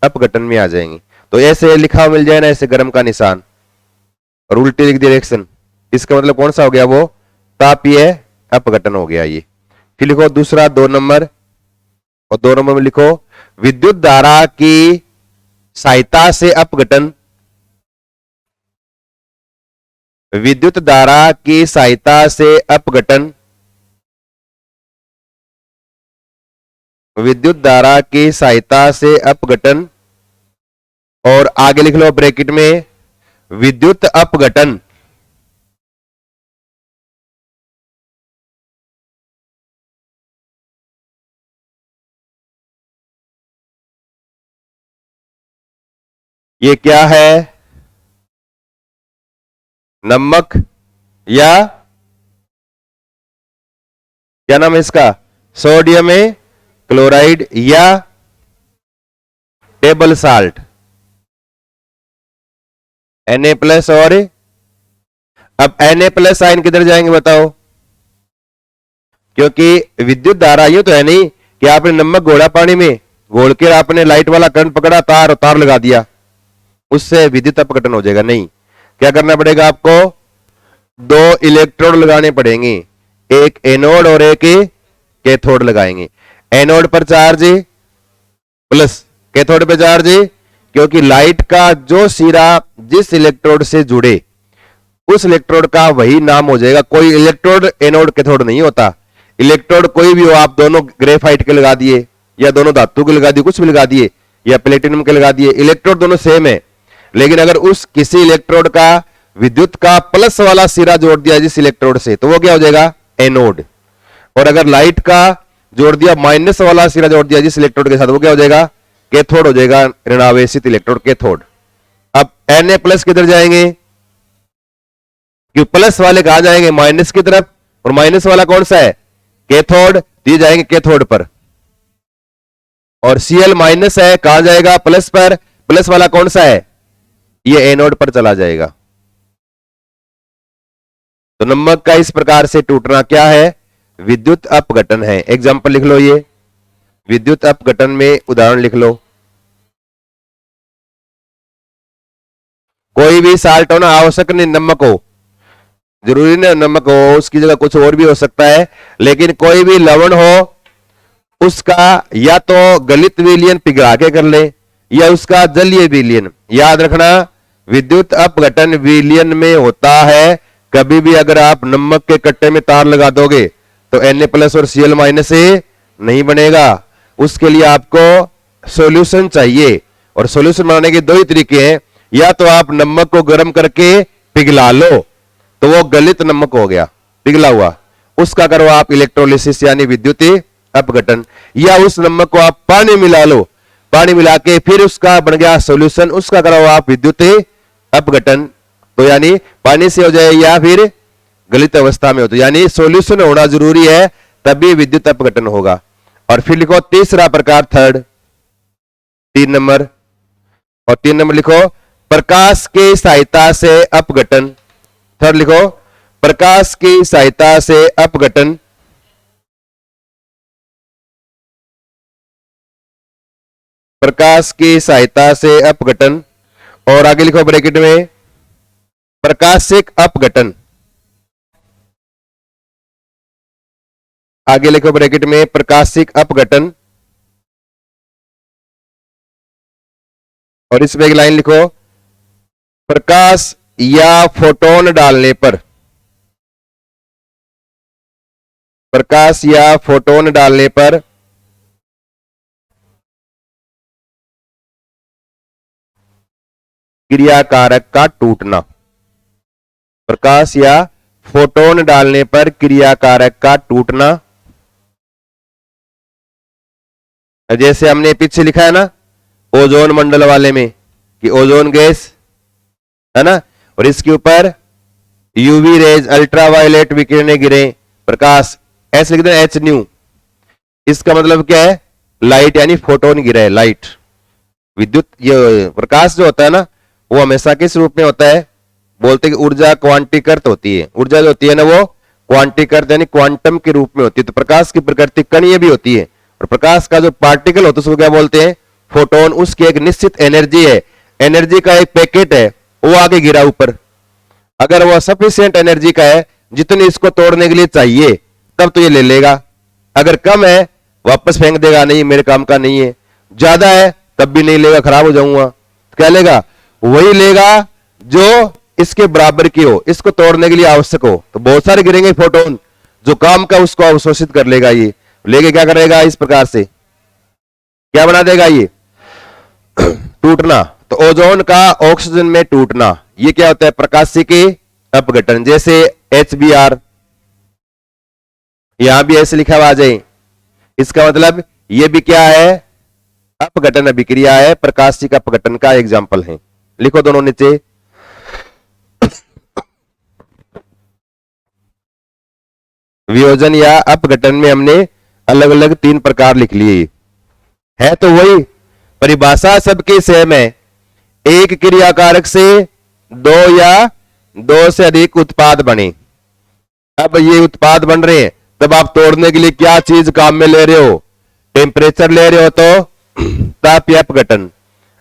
अपघटन में आ जाएंगे। तो ऐसे लिखा मिल जाए ना, ऐसे गर्म का निशान और उल्टी लिख दी रिएक्शन, इसका मतलब कौन सा हो गया, वो तापीय अपघटन हो गया ये। फिर लिखो दूसरा 2 नंबर, और 2 नंबर में लिखो विद्युत धारा की सहायता से अपघटन। विद्युत धारा की सहायता से अपघटन, विद्युत धारा की सहायता से अपघटन। और आगे लिख लो ब्रैकेट में, विद्युत अपघटन। ये क्या है, नमक या क्या नाम है इसका, सोडियम क्लोराइड या टेबल साल्ट, Na+ और अब Na+ आयन किधर जाएंगे बताओ, क्योंकि विद्युत धारा यूं तो है नहीं कि आपने नमक घोड़ा पानी में, घोल के आपने लाइट वाला करंट पकड़ा, तार लगा दिया, उससे विद्युत अपघटन हो जाएगा। नहीं, क्या करना पड़ेगा आपको, 2 इलेक्ट्रोड लगाने पड़ेंगे, एक एनोड और एक कैथोड लगाएंगे। एनोड पर चार्ज प्लस, कैथोड पर चार्ज, क्योंकि लाइट का जो सिरा जिस इलेक्ट्रोड से जुड़े उस इलेक्ट्रोड का वही नाम हो जाएगा। कोई इलेक्ट्रोड एनोड कैथोड नहीं होता, इलेक्ट्रोड कोई भी हो, आप दोनों ग्रेफाइट के लगा दिए या दोनों धातु के लगा दिए, कुछ भी लगा दिए, या प्लेटिनम के लगा दिए, इलेक्ट्रोड दोनों सेम है। लेकिन अगर उस किसी इलेक्ट्रोड का विद्युत का प्लस वाला सिरा जोड़ दिया जिस इलेक्ट्रोड से, तो वो क्या हो जाएगा, एनोड। और अगर लाइट का जोड़ दिया, माइनस वाला सिरा जोड़ दिया जिस इलेक्ट्रोड के साथ, वो क्या हो जाएगा, कैथोड हो जाएगा, ऋणावेशित इलेक्ट्रोड कैथोड। अब Na+ किधर जाएंगे, कि प्लस वाले कहां जाएंगे, माइनस की तरफ, और माइनस वाला कौन सा है, कैथोड, दिए जाएंगे कैथोड पर। और Cl- है, कहां जाएगा, प्लस पर, प्लस वाला कौन सा है, ये एनोड पर चला जाएगा। तो नमक का इस प्रकार से टूटना क्या है, विद्युत अपघटन है। एग्जाम्पल लिख लो, ये विद्युत अपघटन में उदाहरण लिख लो। कोई भी साल्ट होना आवश्यक नहीं, नमक हो, जरूरी नहीं नमक हो, उसकी जगह कुछ और भी हो सकता है, लेकिन कोई भी लवण हो उसका या तो गलित विलयन पिघला के कर ले या उसका जलीय विलयन। याद रखना, विद्युत अपघटन विलयन में होता है। कभी भी अगर आप नमक के कट्टे में तार लगा दोगे तो Na+ और Cl- नहीं बनेगा, उसके लिए आपको सॉल्यूशन चाहिए। और सॉल्यूशन बनाने के 2 ही तरीके हैं, या तो आप नमक को गर्म करके पिघला लो तो वो गलित नमक हो गया, पिघला हुआ, उसका करो आप इलेक्ट्रोलिसिस यानी विद्युत अपघटन, या उस नमक को आप पानी मिला लो, पानी मिला के फिर उसका बन गया सॉल्यूशन, उसका करो आप विद्युत अपघटन। तो यानी पानी से हो जाए या फिर गलित अवस्था में हो, तो यानी सॉल्यूशन होना जरूरी है, तभी विद्युत अपघटन होगा। और फिर लिखो तीसरा प्रकार, थर्ड, 3 नंबर, और 3 नंबर लिखो प्रकाश की सहायता से अपघटन। थर्ड लिखो प्रकाश की सहायता से अपघटन। प्रकाश की सहायता से अपघटन, और आगे लिखो ब्रैकेट में प्रकाशिक अपघटन, आगे लिखो ब्रैकेट में प्रकाशिक अपघटन, और इसमें एक लाइन लिखो प्रकाश या फोटोन डालने पर, प्रकाश या फोटोन डालने पर क्रियाकारक का टूटना, प्रकाश या फोटोन डालने पर क्रियाकारक का टूटना। जैसे हमने पीछे लिखा है ना ओजोन मंडल वाले में कि ओजोन गैस है ना, और इसके ऊपर यूवी रेज अल्ट्रावायलेट विकिरणें गिरे, प्रकाश ऐसे लिख देना एच न्यू, इसका मतलब क्या है लाइट यानी फोटोन गिरा है, लाइट विद्युत। ये प्रकाश जो होता है ना वो हमेशा किस रूप में होता है, बोलते हैं कि ऊर्जा क्वांटीकृत होती है, ऊर्जा जो होती है ना वो क्वांटीकृत यानी क्वांटम के रूप में होती है। तो प्रकाश की प्रकृति कणीय भी होती है, और प्रकाश का जो पार्टिकल होता है उसको क्या बोलते हैं फोटोन। उसकी एक निश्चित एनर्जी है, एनर्जी का एक पैकेट है, वो आगे गिरा ऊपर, अगर वो सफिशिएंट एनर्जी का है जितनी इसको तोड़ने के लिए चाहिए तब तो ये ले लेगा, अगर कम है वापस फेंक देगा, नहीं मेरे काम का नहीं है, ज्यादा है तब भी नहीं लेगा, खराब हो जाऊंगा, तो क्या लेगा वही लेगा जो इसके बराबर की हो, इसको तोड़ने के लिए आवश्यक हो। तो बहुत सारे गिरेंगे फोटोन, जो काम का उसको अवशोषित कर लेगा, ये लेके क्या करेगा इस प्रकार से क्या बना देगा ये टूटना। तो ओजोन का ऑक्सीजन में टूटना ये क्या होता है प्रकाशिकी अपघटन। जैसे HBr यहां भी ऐसे लिखा हुआ आ जाए, इसका मतलब ये भी क्या है अपघटन अभिक्रिया है, प्रकाशिक अपघटन का एग्जाम्पल है। लिखो दोनों नीचे वियोजन या अपघटन में हमने अलग अलग 3 प्रकार लिख लिए है, तो वही परिभाषा सबकी सेम है, एक क्रियाकारक से 2 या 2 से अधिक उत्पाद बने। अब ये उत्पाद बन रहे हैं तब आप तोड़ने के लिए क्या चीज काम में ले रहे हो, टेम्परेचर ले रहे हो तो ताप या अपघटन,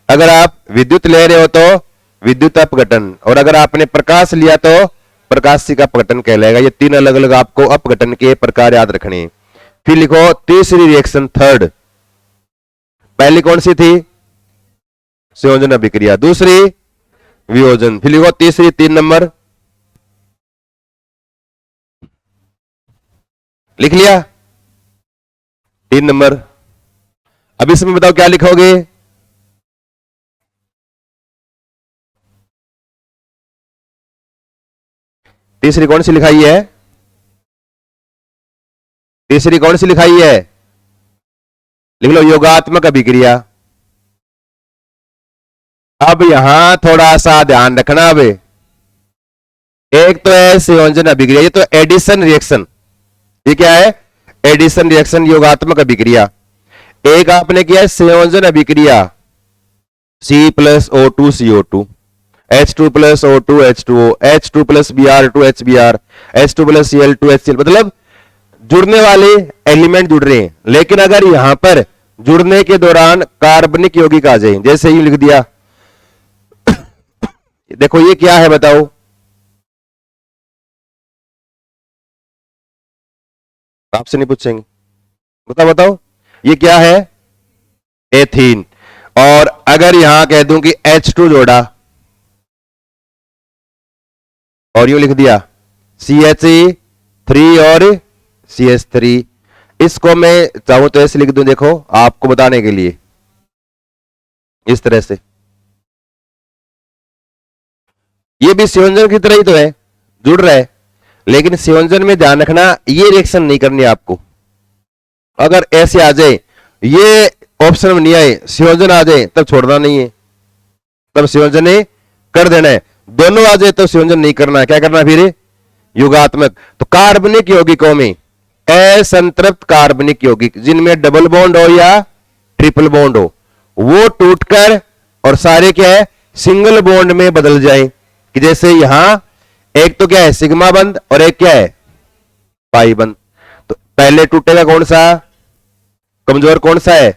अगर आप विद्युत ले रहे हो तो विद्युत अपघटन, और अगर आपने प्रकाश लिया तो प्रकाशिक अपघटन कहलाएगा। ये 3 अलग अलग आपको अपघटन के प्रकार याद रखने हैं। फिर लिखो तीसरी रिएक्शन थर्ड, पहली कौन सी थी संयोजन अभिक्रिया, दूसरी वियोजन, फिर लिखो तीसरी 3 नंबर लिख लिया 3 नंबर। अब इसमें बताओ क्या लिखोगे, तीसरी कौन सी लिखाई है, तीसरी कौन सी लिखाई है, लिख लो योगात्मक अभिक्रिया। अब यहां थोड़ा सा ध्यान रखना, अब एक तो है संयोजन अभिक्रिया, ये तो एडिशन रिएक्शन, ये क्या है एडिशन रिएक्शन योगात्मक अभिक्रिया। एक आपने किया है संयोजन अभिक्रिया C+O2CO2, H2 plus O2 H2O, H2 plus Br2 HBr, H2 plus Cl2 HCl, मतलब जुड़ने वाले एलिमेंट जुड़ रहे हैं। लेकिन अगर यहां पर जुड़ने के दौरान कार्बनिक यौगिक आ जाए, जैसे ही लिख दिया देखो ये क्या है बताओ, आपसे नहीं पूछेंगे, बताओ बताओ ये क्या है एथीन, और अगर यहां कह दूं कि H2 जोड़ा और यूं लिख दिया CH3 और CH3, इसको मैं चाहूं तो ऐसे लिख दूं, देखो आपको बताने के लिए इस तरह से, ये भी संयोजन की तरह ही तो है, जुड़ रहा है, लेकिन संयोजन में ध्यान रखना ये रिएक्शन नहीं करनी आपको। अगर ऐसे आ जाए ये ऑप्शन में नहीं आए संयोजन आ जाए तब छोड़ना नहीं है, तब संयोजन कर देना है। दोनों आ जाए तो संयोजन नहीं करना है, क्या करना फिर युगात्मक। तो कार्बनिक यौगिकों में असंतृप्त कार्बनिक यौगिक जिनमें डबल बॉन्ड हो या ट्रिपल बॉन्ड हो, वो टूटकर और सारे क्या है सिंगल बॉन्ड में बदल जाए, कि जैसे यहां एक तो क्या है सिग्मा बंद और एक क्या है पाई बंद। तो पहले टूटेगा कौन सा कमजोर, कौन सा है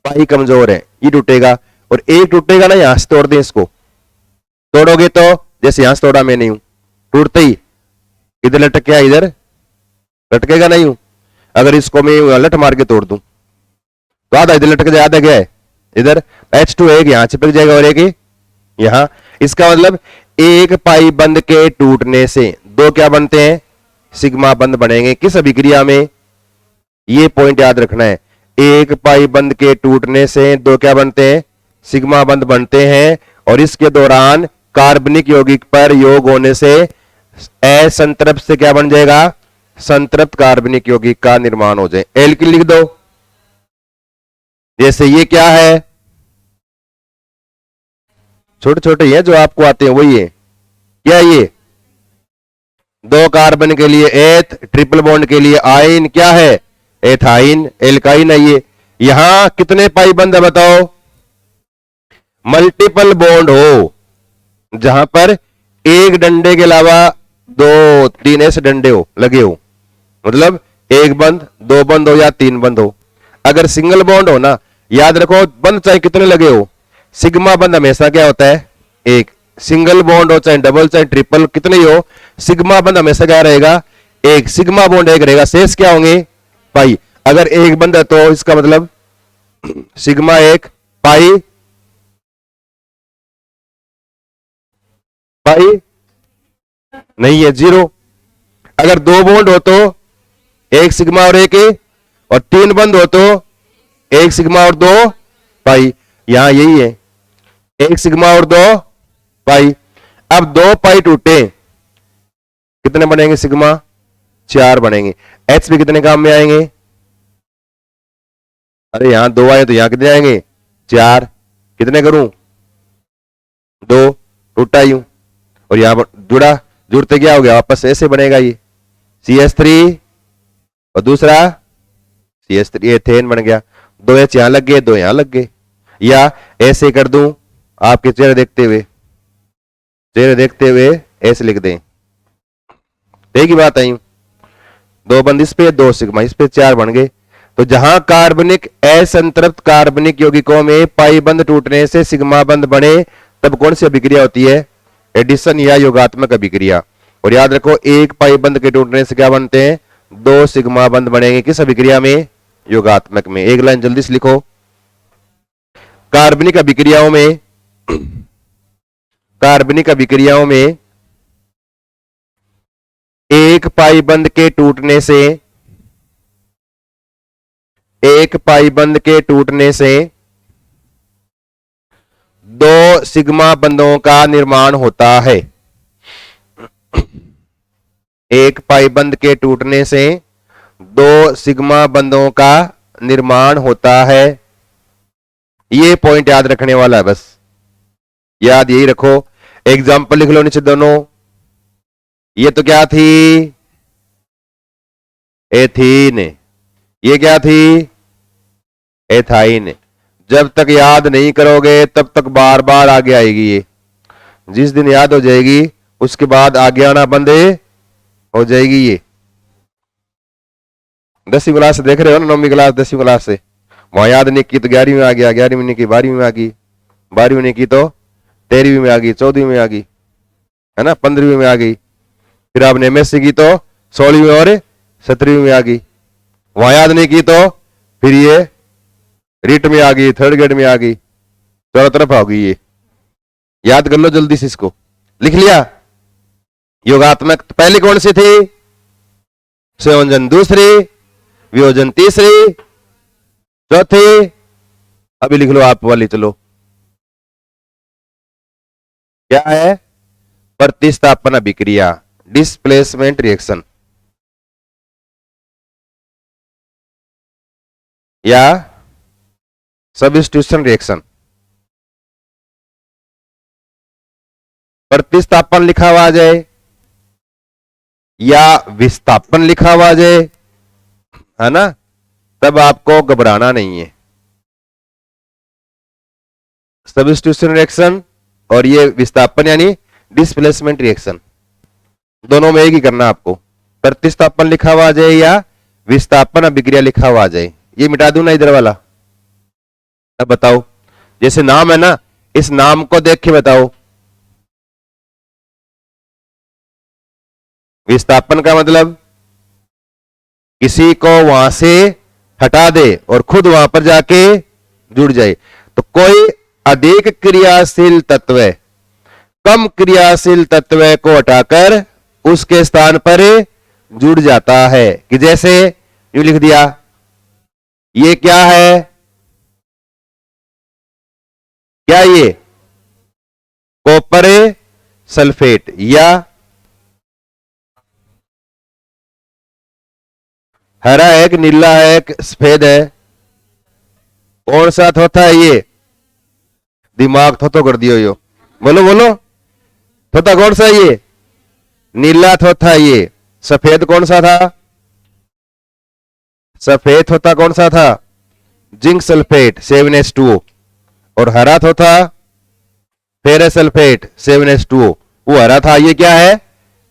पाई कमजोर है, ये टूटेगा, और एक टूटेगा ना, यहां से तोड़ दें इसको, तोड़ोगे तो जैसे यहां से तोड़ा मैंने यूं, टूटते ही इधर लटक गया, इधर लटकेगा नहीं यूं। अगर इसको मैं लट मार के तोड़ दूं तो आधा इधर लटक जाए, आधा गया है इधर, H2 एक यहां चिपक जाएगा और एक यहां। इसका मतलब एक पाई बंद के टूटने से दो क्या बनते हैं, सिग्मा बंद बनेंगे। किस अभिक्रिया में, ये पॉइंट याद रखना है, एक पाई बंद के टूटने से दो क्या बनते हैं, सिग्मा बंद बनते हैं। और इसके दौरान कार्बनिक यौगिक पर योग होने से असंतृप्त से क्या बन जाएगा, संतृप्त कार्बनिक यौगिक का निर्माण हो जाए। एल्किल लिख दो, जैसे ये क्या है, छोटे छोटे हैं जो आपको आते हैं वही है, क्या ये, दो कार्बन के लिए एथ, ट्रिपल बॉन्ड के लिए आइन क्या है, एथाइन, एल्काइन है ये। यहां कितने पाई बंद है बताओ, मल्टीपल बॉन्ड हो, जहां पर एक डंडे के अलावा दो तीन ऐसे डंडे हो लगे हो, मतलब एक बंद, दो बंद हो या तीन बंद हो। अगर सिंगल बॉन्ड हो ना, याद रखो बंद चाहे कितने लगे हो, सिग्मा बंद हमेशा क्या होता है, एक। सिंगल बॉन्ड हो चाहे डबल चाहे ट्रिपल कितने ही हो, सिग्मा बंद हमेशा क्या रहेगा, एक। सिग्मा बॉन्ड एक रहेगा, शेष क्या होंगे, पाई। अगर एक बंद है तो इसका मतलब सिग्मा एक, पाई पाई नहीं है, जीरो। अगर दो बॉन्ड हो तो एक सिग्मा और एक, और तीन बंद हो तो एक सिग्मा और दो पाई। यहां यही है, एक सिग्मा और दो पाई। अब दो पाई टूटे, कितने बनेंगे सिग्मा, चार बनेंगे। एच भी कितने काम में आएंगे, अरे यहां दो आए तो यहां कितने आएंगे, चार। कितने करूं, दो, टूटा यूं, और यहां पर जुड़ा, जुड़ते क्या हो गया, वापस ऐसे बनेगा ये CH3, और दूसरा CH3 एथेन बन गया। दो एच यहां लग गए, दो यहां लग गए। या ऐसे कर दूं, आपके चेहरे देखते हुए, चेहरे देखते हुए ऐसे लिख दें, एक ही बात आई, दो बंद इस पे, दो सिग्मा इस पे, चार बन गए। तो जहां कार्बनिक असंतृप्त कार्बनिक यौगिकों में पाई बंद टूटने से सिग्मा बंद बने, तब कौन सी अभिक्रिया होती है, एडिशन या योगात्मक अभिक्रिया। और याद रखो एक पाई बंद के टूटने से क्या बनते हैं, दो सिग्मा बंद बनेंगे। किस अभिक्रिया में, योगात्मक में। एक लाइन जल्दी से लिखो, कार्बनिक अभिक्रियाओं में, कार्बनिक अभिक्रियाओं में एक पाई बंद के टूटने से, एक पाई बंद के टूटने से दो सिग्मा बंधों का निर्माण होता है। एक पाई बंद के टूटने से दो सिग्मा बंधों का निर्माण होता है। ये पॉइंट याद रखने वाला है, बस याद यही रखो। एग्जाम्पल लिख लो नीचे दोनों। ये तो क्या थी, एथीन। ये क्या थी, एथाइन। जब तक याद नहीं करोगे तब तक बार बार आगे आएगी ये। जिस दिन याद हो जाएगी उसके बाद आगे आना बंद हो जाएगी ये। 10वीं क्लास से देख रहे हो ना, 9वीं क्लास 10वीं क्लास से, वहां याद नहीं की तो 11वीं में आ गया, 11वीं नहीं की 12वीं में आ गई, 12वीं नहीं की तो 13वीं में आ गई, 14वीं में आ गई, है ना, 15वीं में आ गई। फिर आपने MSc की तो 16वीं में और 17वीं में आ गई। वहां याद नहीं की तो फिर ये रीट में आ गई, थर्ड ग्रेड में आ गई, चारों तरफ आ गई ये। याद कर लो जल्दी से, इसको लिख लिया। योगात्मक पहली कौन सी थी, संयोजन दूसरी, वियोजन तीसरी, चौथी, अभी लिख लो आप वाली। चलो क्या है, प्रतिस्थापन अभिक्रिया, डिस्प्लेसमेंट रिएक्शन, या सब्स्टिट्यूशन रिएक्शन। प्रतिस्थापन लिखा हुआ आ जाए या विस्थापन लिखा हुआ आ जाए, है ना, तब आपको घबराना नहीं है। सब्स्टिट्यूशन रिएक्शन और ये विस्थापन यानी डिस्प्लेसमेंट रिएक्शन, दोनों में एक ही करना आपको। प्रतिस्थापन लिखा हुआ आ जाए या विस्थापन अभिक्रिया लिखा हुआ आ जाए। ये मिटा दूं ना इधर वाला, अब बताओ, जैसे नाम है ना, इस नाम को देख के बताओ। विस्थापन का मतलब किसी को वहां से हटा दे और खुद वहां पर जाके जुड़ जाए। तो कोई अधिक क्रियाशील तत्व कम क्रियाशील तत्व को हटाकर उसके स्थान पर जुड़ जाता है। कि जैसे यूं लिख दिया, ये क्या है, क्या ये कॉपर सल्फेट, या हरा है कि नीला है कि सफेद है, कौन सा थोथा है ये? दिमाग थोथो कर दियो यो, बोलो बोलो, थोथा कौन सा है ये? नीला थोथा ये। सफेद कौन सा था? सफेद थोथा कौन सा था? Zinc sulphate 7H2O। और हरा थोथा फेरस सल्फेट 7H2O, वो हरा था। ये क्या है?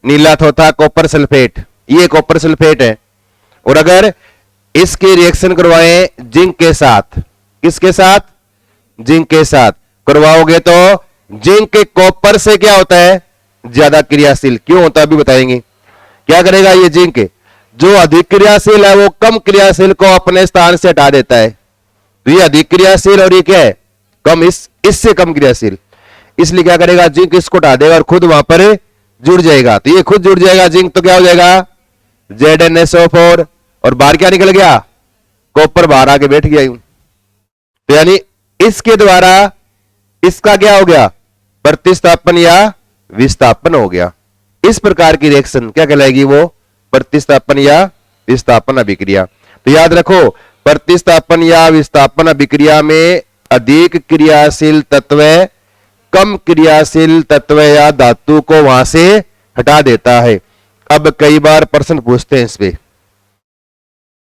नीला थोथा कॉपर सल्फेट, ये कॉपर सल्फेट है। और अगर इसकी रिएक्शन करवाएं जिंक के साथ, किसके साथ? जिंक के साथ करवाओगे तो जिंक के कॉपर से क्या होता है? ज्यादा क्रियाशील। क्यों होता है अभी बताएंगे। क्या करेगा ये जिंक? जो अधिक क्रियाशील है वो कम क्रियाशील को अपने स्थान से हटा देता है। तो ये अधिक क्रियाशील और ये क्या है? कम, इससे कम क्रियाशील। इसलिए क्या करेगा? जिंक इसको हटा देगा और खुद वहां पर जुड़ जाएगा। तो ये खुद जुड़ जाएगा जिंक, तो क्या हो जाएगा? ZnSO4। और बाहर क्या निकल गया? कॉपर बाहर आके बैठ गया यूं। तो यानी इसके द्वारा इसका क्या हो गया? प्रतिस्थापन या विस्थापन हो गया। इस प्रकार की रिएक्शन क्या कहलाएगी? वो प्रतिस्थापन या विस्थापन अभिक्रिया। तो याद रखो, प्रतिस्थापन या विस्थापन अभिक्रिया में अधिक क्रियाशील तत्व कम क्रियाशील तत्व या धातु को वहां से हटा देता है। अब कई बार प्रश्न पूछते हैं, इस पे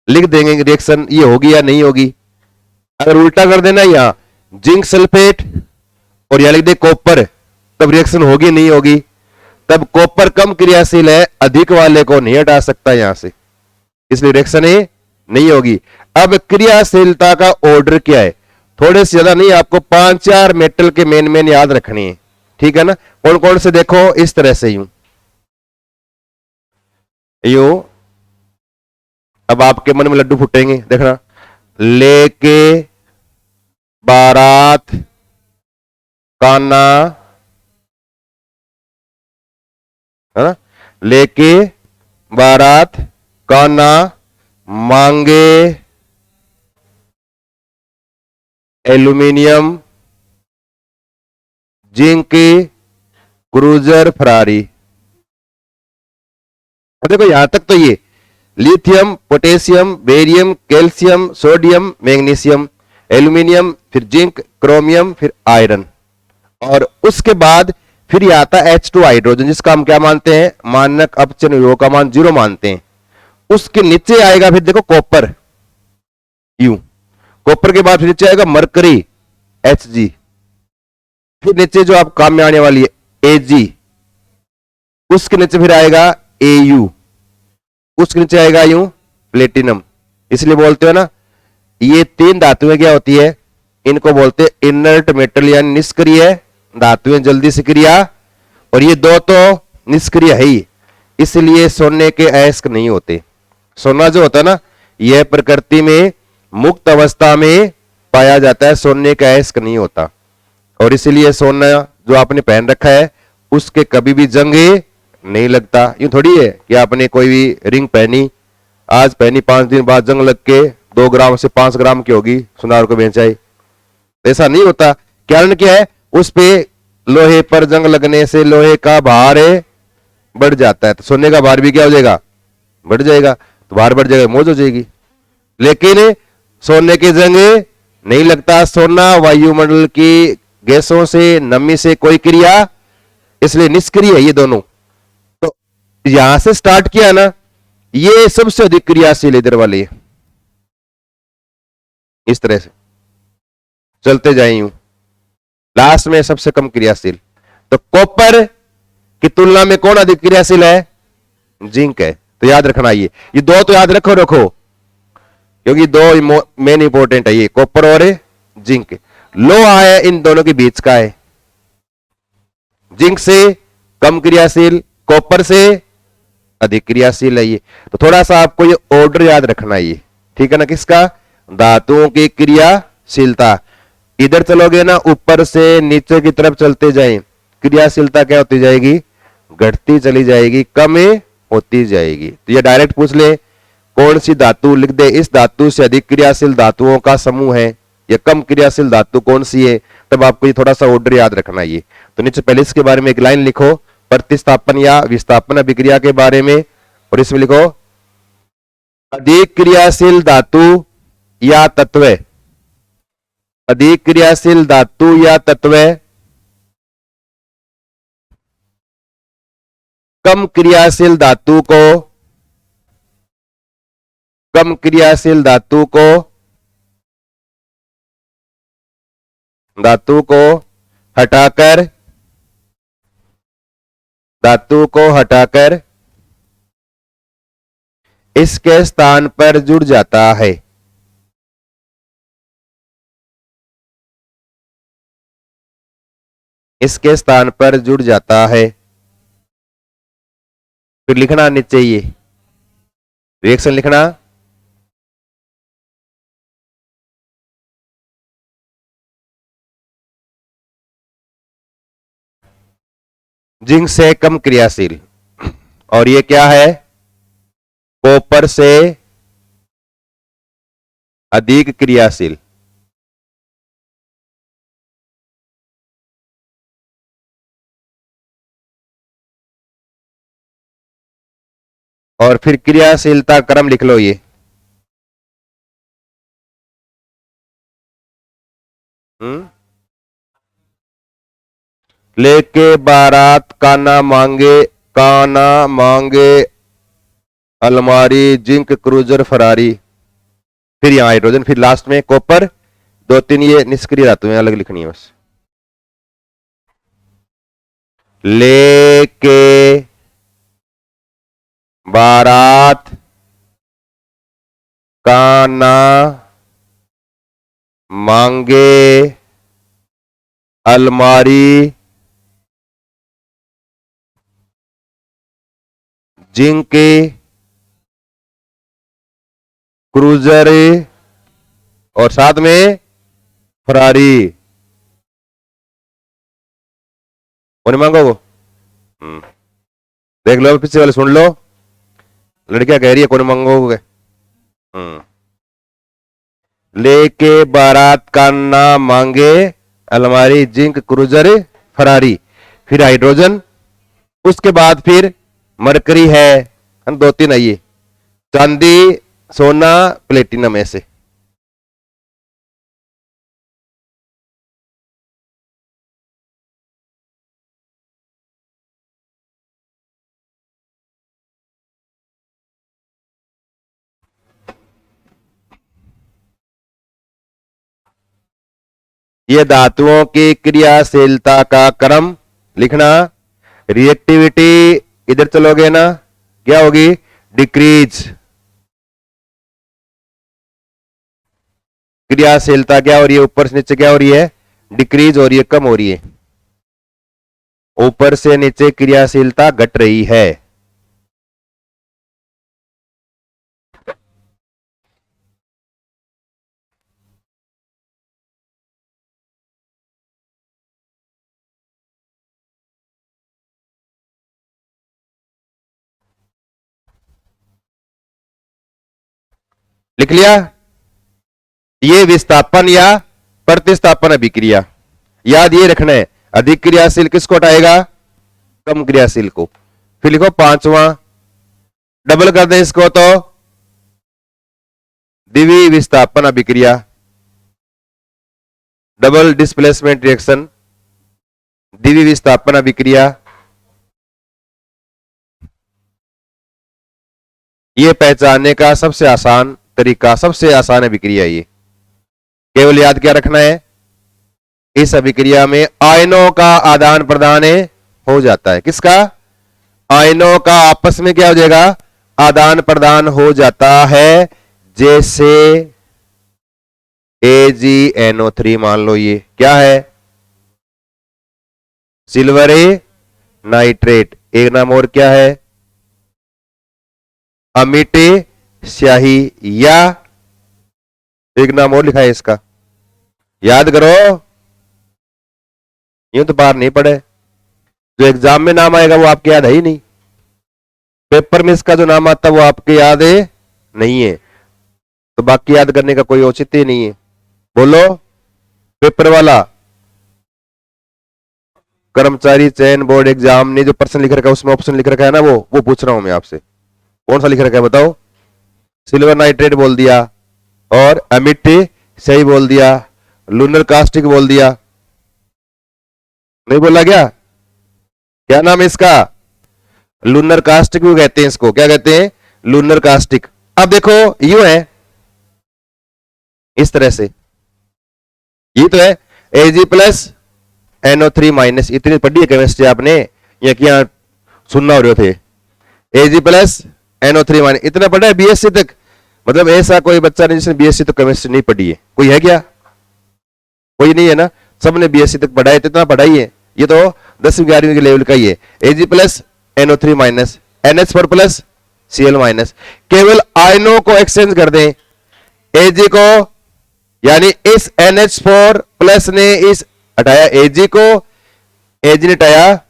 लिख देंगे रिएक्शन ये होगी या नहीं होगी। अगर उल्टा कर देना यहां जिंक सल्फेट और यहां लिख दे कॉपर, तब रिएक्शन होगी नहीं होगी? तब कॉपर कम क्रियाशील है, अधिक वाले को नहीं हटा सकता यहां से, इसलिए रिएक्शन नहीं होगी। अब क्रियाशीलता का ऑर्डर क्या है? थोड़े से ज्यादा नहीं, आपको 5-4 मेटल के मेन याद रखनी है, ठीक है ना। कौन कौन से? देखो इस तरह से यूं यूं। अब आपके मन में लड्डू फूटेंगे, देखना। लेके बारात काना, है ना, लेके बारात काना मांगे एल्यूमिनियम जिंक क्रूजर फरारी। देखो यहां तक तो ये lithium potassium barium calcium sodium magnesium aluminium, फिर जिंक क्रोमियम, फिर आयरन। और उसके बाद फिर यह आता है H2 हाइड्रोजन, जिसका हम क्या मानते हैं? मानक अपचन विभव का मान 0 मानते हैं। उसके नीचे आएगा फिर देखो कॉपर, यू। कॉपर के बाद फिर नीचे आएगा मरकरी Hg, फिर नीचे जो आप काम में आने वाली है Ag, उसके नीचे फिर आएगा Au, उसके नीचे आएगा यूं प्लेटिनम। इसलिए बोलते हो ना, ये 3 धातुएं क्या होती है? इनको बोलते हैं इनर्ट मेटल या निष्क्रिय धातुएं, जल्दी से क्रिया। और ये 2 तो निष्क्रिय है ही, इसलिए सोने के अयस्क नहीं होते। सोना जो होता है ना, यह प्रकृति में मुक्त अवस्था में पाया जाता है, सोने का अयस्क नहीं होता। और इसलिए सोना जो आपने पहन रखा है उसके कभी भी जंग नहीं लगता। यूं थोड़ी है कि आपने कोई भी रिंग पहनी, आज पहनी, 5 दिन बाद जंग लग के 2 ग्राम से 5 ग्राम की होगी, सुनार को बेचाई। ऐसा नहीं होता। कारण क्या है? उस पे लोहे पर जंग लगने से लोहे का भार बढ़ जाता है, तो सोने का भार भी क्या हो जाएगा? बढ़ जाएगा। तो भार बढ़ जाएगा, मौज हो जाएगी। लेकिन सोने की जंग नहीं लगता। सोना वायुमंडल की गैसों से, नमी से कोई क्रिया, इसलिए निष्क्रिय है ये दोनों। तो यहां से स्टार्ट किया ना, ये सबसे अधिक क्रियाशील इधर वाले, इस तरह से चलते जाए यूं, लास्ट में सबसे कम क्रियाशील। तो कॉपर की तुलना में कौन अधिक क्रियाशील है? जिंक है। तो याद रखना ये 2 तो याद रखो क्योंकि 2 मेन इंपॉर्टेंट है, ये कॉपर और जिंक। लोहा है इन दोनों के बीच का है, जिंक से कम क्रियाशील, कॉपर से अधिक क्रियाशील है ये। तो थोड़ा सा आपको ये ऑर्डर याद रखना है ये, ठीक है ना, किसका, धातुओं की क्रियाशीलता। इधर चलोगे ना ऊपर से नीचे की तरफ चलते जाएं, क्रियाशीलता क्या होती जाएगी, घटती चली जाएगी, कम होती जाएगी। तो ये डायरेक्ट पूछ ले कौन सी धातु, लिख दे इस धातु से अधिक क्रियाशील धातुओं का समूह है, या कम क्रियाशील धातु कौन सी है। तब आपको ये थोड़ा सा ऑर्डर याद रखना है ये। तो नीचे पहले इसके बारे में एक लाइन लिखो, प्रतिस्थापन या विस्थापन अभिक्रिया के बारे में, और इसमें लिखो अधिक क्रियाशील धातु या तत्व, अधिक क्रियाशील धातु या तत्व कम क्रियाशील धातु को, कम क्रियाशील धातु को, धातु को हटाकर, धातु को हटाकर इसके स्थान पर जुड़ जाता है। इसके स्थान पर जुड़ जाता है। फिर लिखना नीचे ये रिएक्शन लिखना, जिंक से कम क्रियाशील, और ये क्या है, कॉपर से अधिक क्रियाशील। और फिर क्रियाशीलता क्रम लिख लो ये, लेके बारात काना मांगे, काना मांगे अलमारी, जिंक क्रूजर फरारी, फिर यहां हाइड्रोजन, फिर लास्ट में कॉपर, दो तीन ये निष्क्रिय धातुएं अलग लिखनी है बस। लेके बारात काना मांगे अलमारी, जिंक क्रूजर, और साथ में फरारी। कौन मांगो वो, देख लो पीछे वाले सुन लो, लड़कियां कह रही है कौन मांगोगे। लेके बारात का ना मांगे अलमारी, जिंक क्रूजर फरारी, फिर हाइड्रोजन, उसके बाद फिर मरकरी है, दो तीन आइए, चांदी सोना प्लेटिनम ऐसे। ये धातुओं की क्रियाशीलता का क्रम लिखना। रिएक्टिविटी इधर चलोगे ना क्या होगी, डिक्रीज। क्रियाशीलता क्या हो रही है, ऊपर से नीचे क्या हो रही है, डिक्रीज हो रही है, कम हो रही है। ऊपर से नीचे क्रियाशीलता घट रही है। लिख लिया। ये विस्थापन या प्रतिस्थापन अभिक्रिया, याद ये रखना है, अधिक क्रियाशील किसको हटाएगा, कम क्रियाशील को। फिर लिखो पांचवा, डबल कर दें इसको तो द्विवीय विस्थापन अभिक्रिया, डबल डिस्प्लेसमेंट रिएक्शन, द्विवीय विस्थापन अभिक्रिया। ये पहचानने का सबसे आसान तरीका, सबसे आसान अभिक्रिया ये, केवल याद क्या रखना है, इस अभिक्रिया में आयनों का आदान प्रदान हो जाता है। किसका, आयनों का आपस में क्या हो जाएगा, आदान प्रदान हो जाता है। जैसे AgNO3 मान लो, ये क्या है? Silver nitrate. एक नाम और क्या है? अमिट स्याही, या एक नाम और लिखा है इसका, याद करो, यूं तो बाहर नहीं पड़े, जो एग्जाम में नाम आएगा वो आपके याद है ही नहीं, पेपर में इसका जो नाम आता है वो आपके याद है नहीं है, तो बाकी याद करने का कोई औचित्य ही नहीं है। बोलो, पेपर वाला, कर्मचारी चयन बोर्ड एग्जाम ने जो प्रश्न लिख रखा है उसमें ऑप्शन लिख रखा है ना, वो पूछ रहा हूं मैं आपसे, कौन सा लिख रखा है बताओ? सिल्वर नाइट्रेट बोल दिया, और अमिट सही बोल दिया, लूनर कास्टिक बोल दिया, नहीं बोला क्या? क्या नाम है इसका? लूनर कास्टिक भी कहते हैं इसको, क्या कहते हैं? Lunar caustic. अब देखो यू है, इस तरह से, ये तो है Ag प्लस NO3 माइनस, इतनी पढ़ी है केमिस्ट्री आपने, या क्या सुनना हो रहे थे? Ag प्लस NO3 माइनस, इतना पढ़ा है BSc तक, मतलब ऐसा कोई बच्चा नहीं जिसने BSc तो केमिस्ट्री नहीं पढ़ी है, कोई है क्या? कोई नहीं है ना, सबने BSc तक पढ़ा है, इतना पढ़ा ही है, ये तो 10वीं 11वीं के लेवल का ही है। Ag plus NO3 minus, NH4 plus Cl minus, केवल आयनों को एक्सचेंज कर दें, Ag को, यानी इस NH4 प्लस ने इस हटाया Ag को, Ag ने हटाया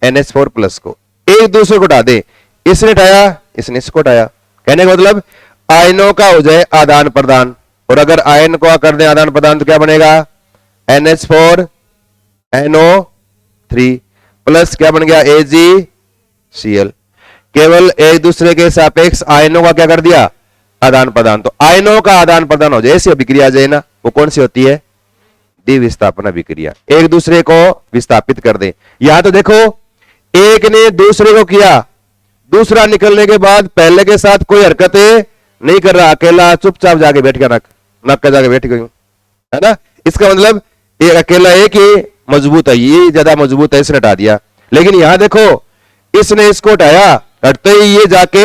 NH4 प्लस को, एक दूसरे को हटा दे, इसने हटाया इसने इसको हटाया, कहने का मतलब आयनों का हो जाए आदान प्रदान, और अगर आयन को कर दें आदान प्रदान तो क्या बनेगा? NH4 NO3 प्लस क्या बन गया? AgCl। केवल एक दूसरे के सापेक्ष आयनों का क्या कर दिया? आदान प्रदान। तो आयनों का आदान प्रदान हो जाए, ऐसी अभिक्रिया आ जाए ना, वो कौन सी होती है? द्विविस्थापन अभिक्रिया। एक दूसरे को विस्थापित कर दे। यहां तो देखो, एक ने दूसरे को किया, दूसरा निकलने के बाद पहले के साथ कोई हरकतें नहीं कर रहा, अकेला चुपचाप जाके बैठ गया, नक का जाके बैठ गई, है ना? इसका मतलब एक अकेला एक ही मजबूत है, ये ज्यादा मजबूत है, इसने हटा दिया। लेकिन यहां देखो, इसने इसको हटाया, हटते ही ये जाके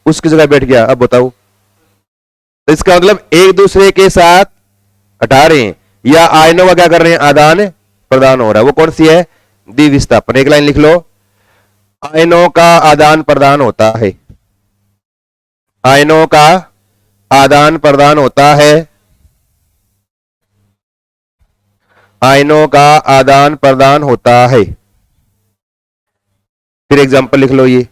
उसकी जगह बैठ गया। अब बताओ, तो इसका मतलब एक दूसरे के साथ हटा रहे हैं, या आयनों का क्या कर रहे हैं? आदान प्रदान हो रहा है। वो कौन सी है? द्विविस्थापन। एक लाइन लिख लो, आयनों का आदान प्रदान होता है, आयनों का आदान प्रदान होता है, आयनों का आदान प्रदान होता है। फिर एग्जांपल लिख लो, ये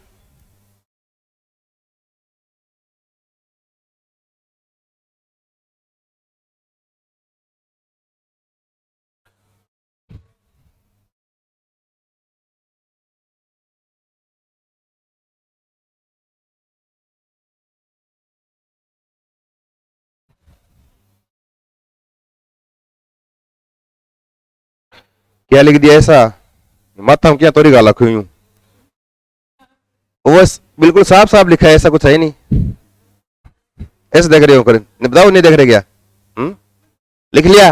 क्या लिख दिया ऐसा? माथा क्या तोरी गाला खुई हूं, वो बिल्कुल साफ साफ लिखा है, ऐसा कुछ है नहीं। ऐसे देख रहे हो कर, बताओ नहीं देख रहे क्या? लिख लिया।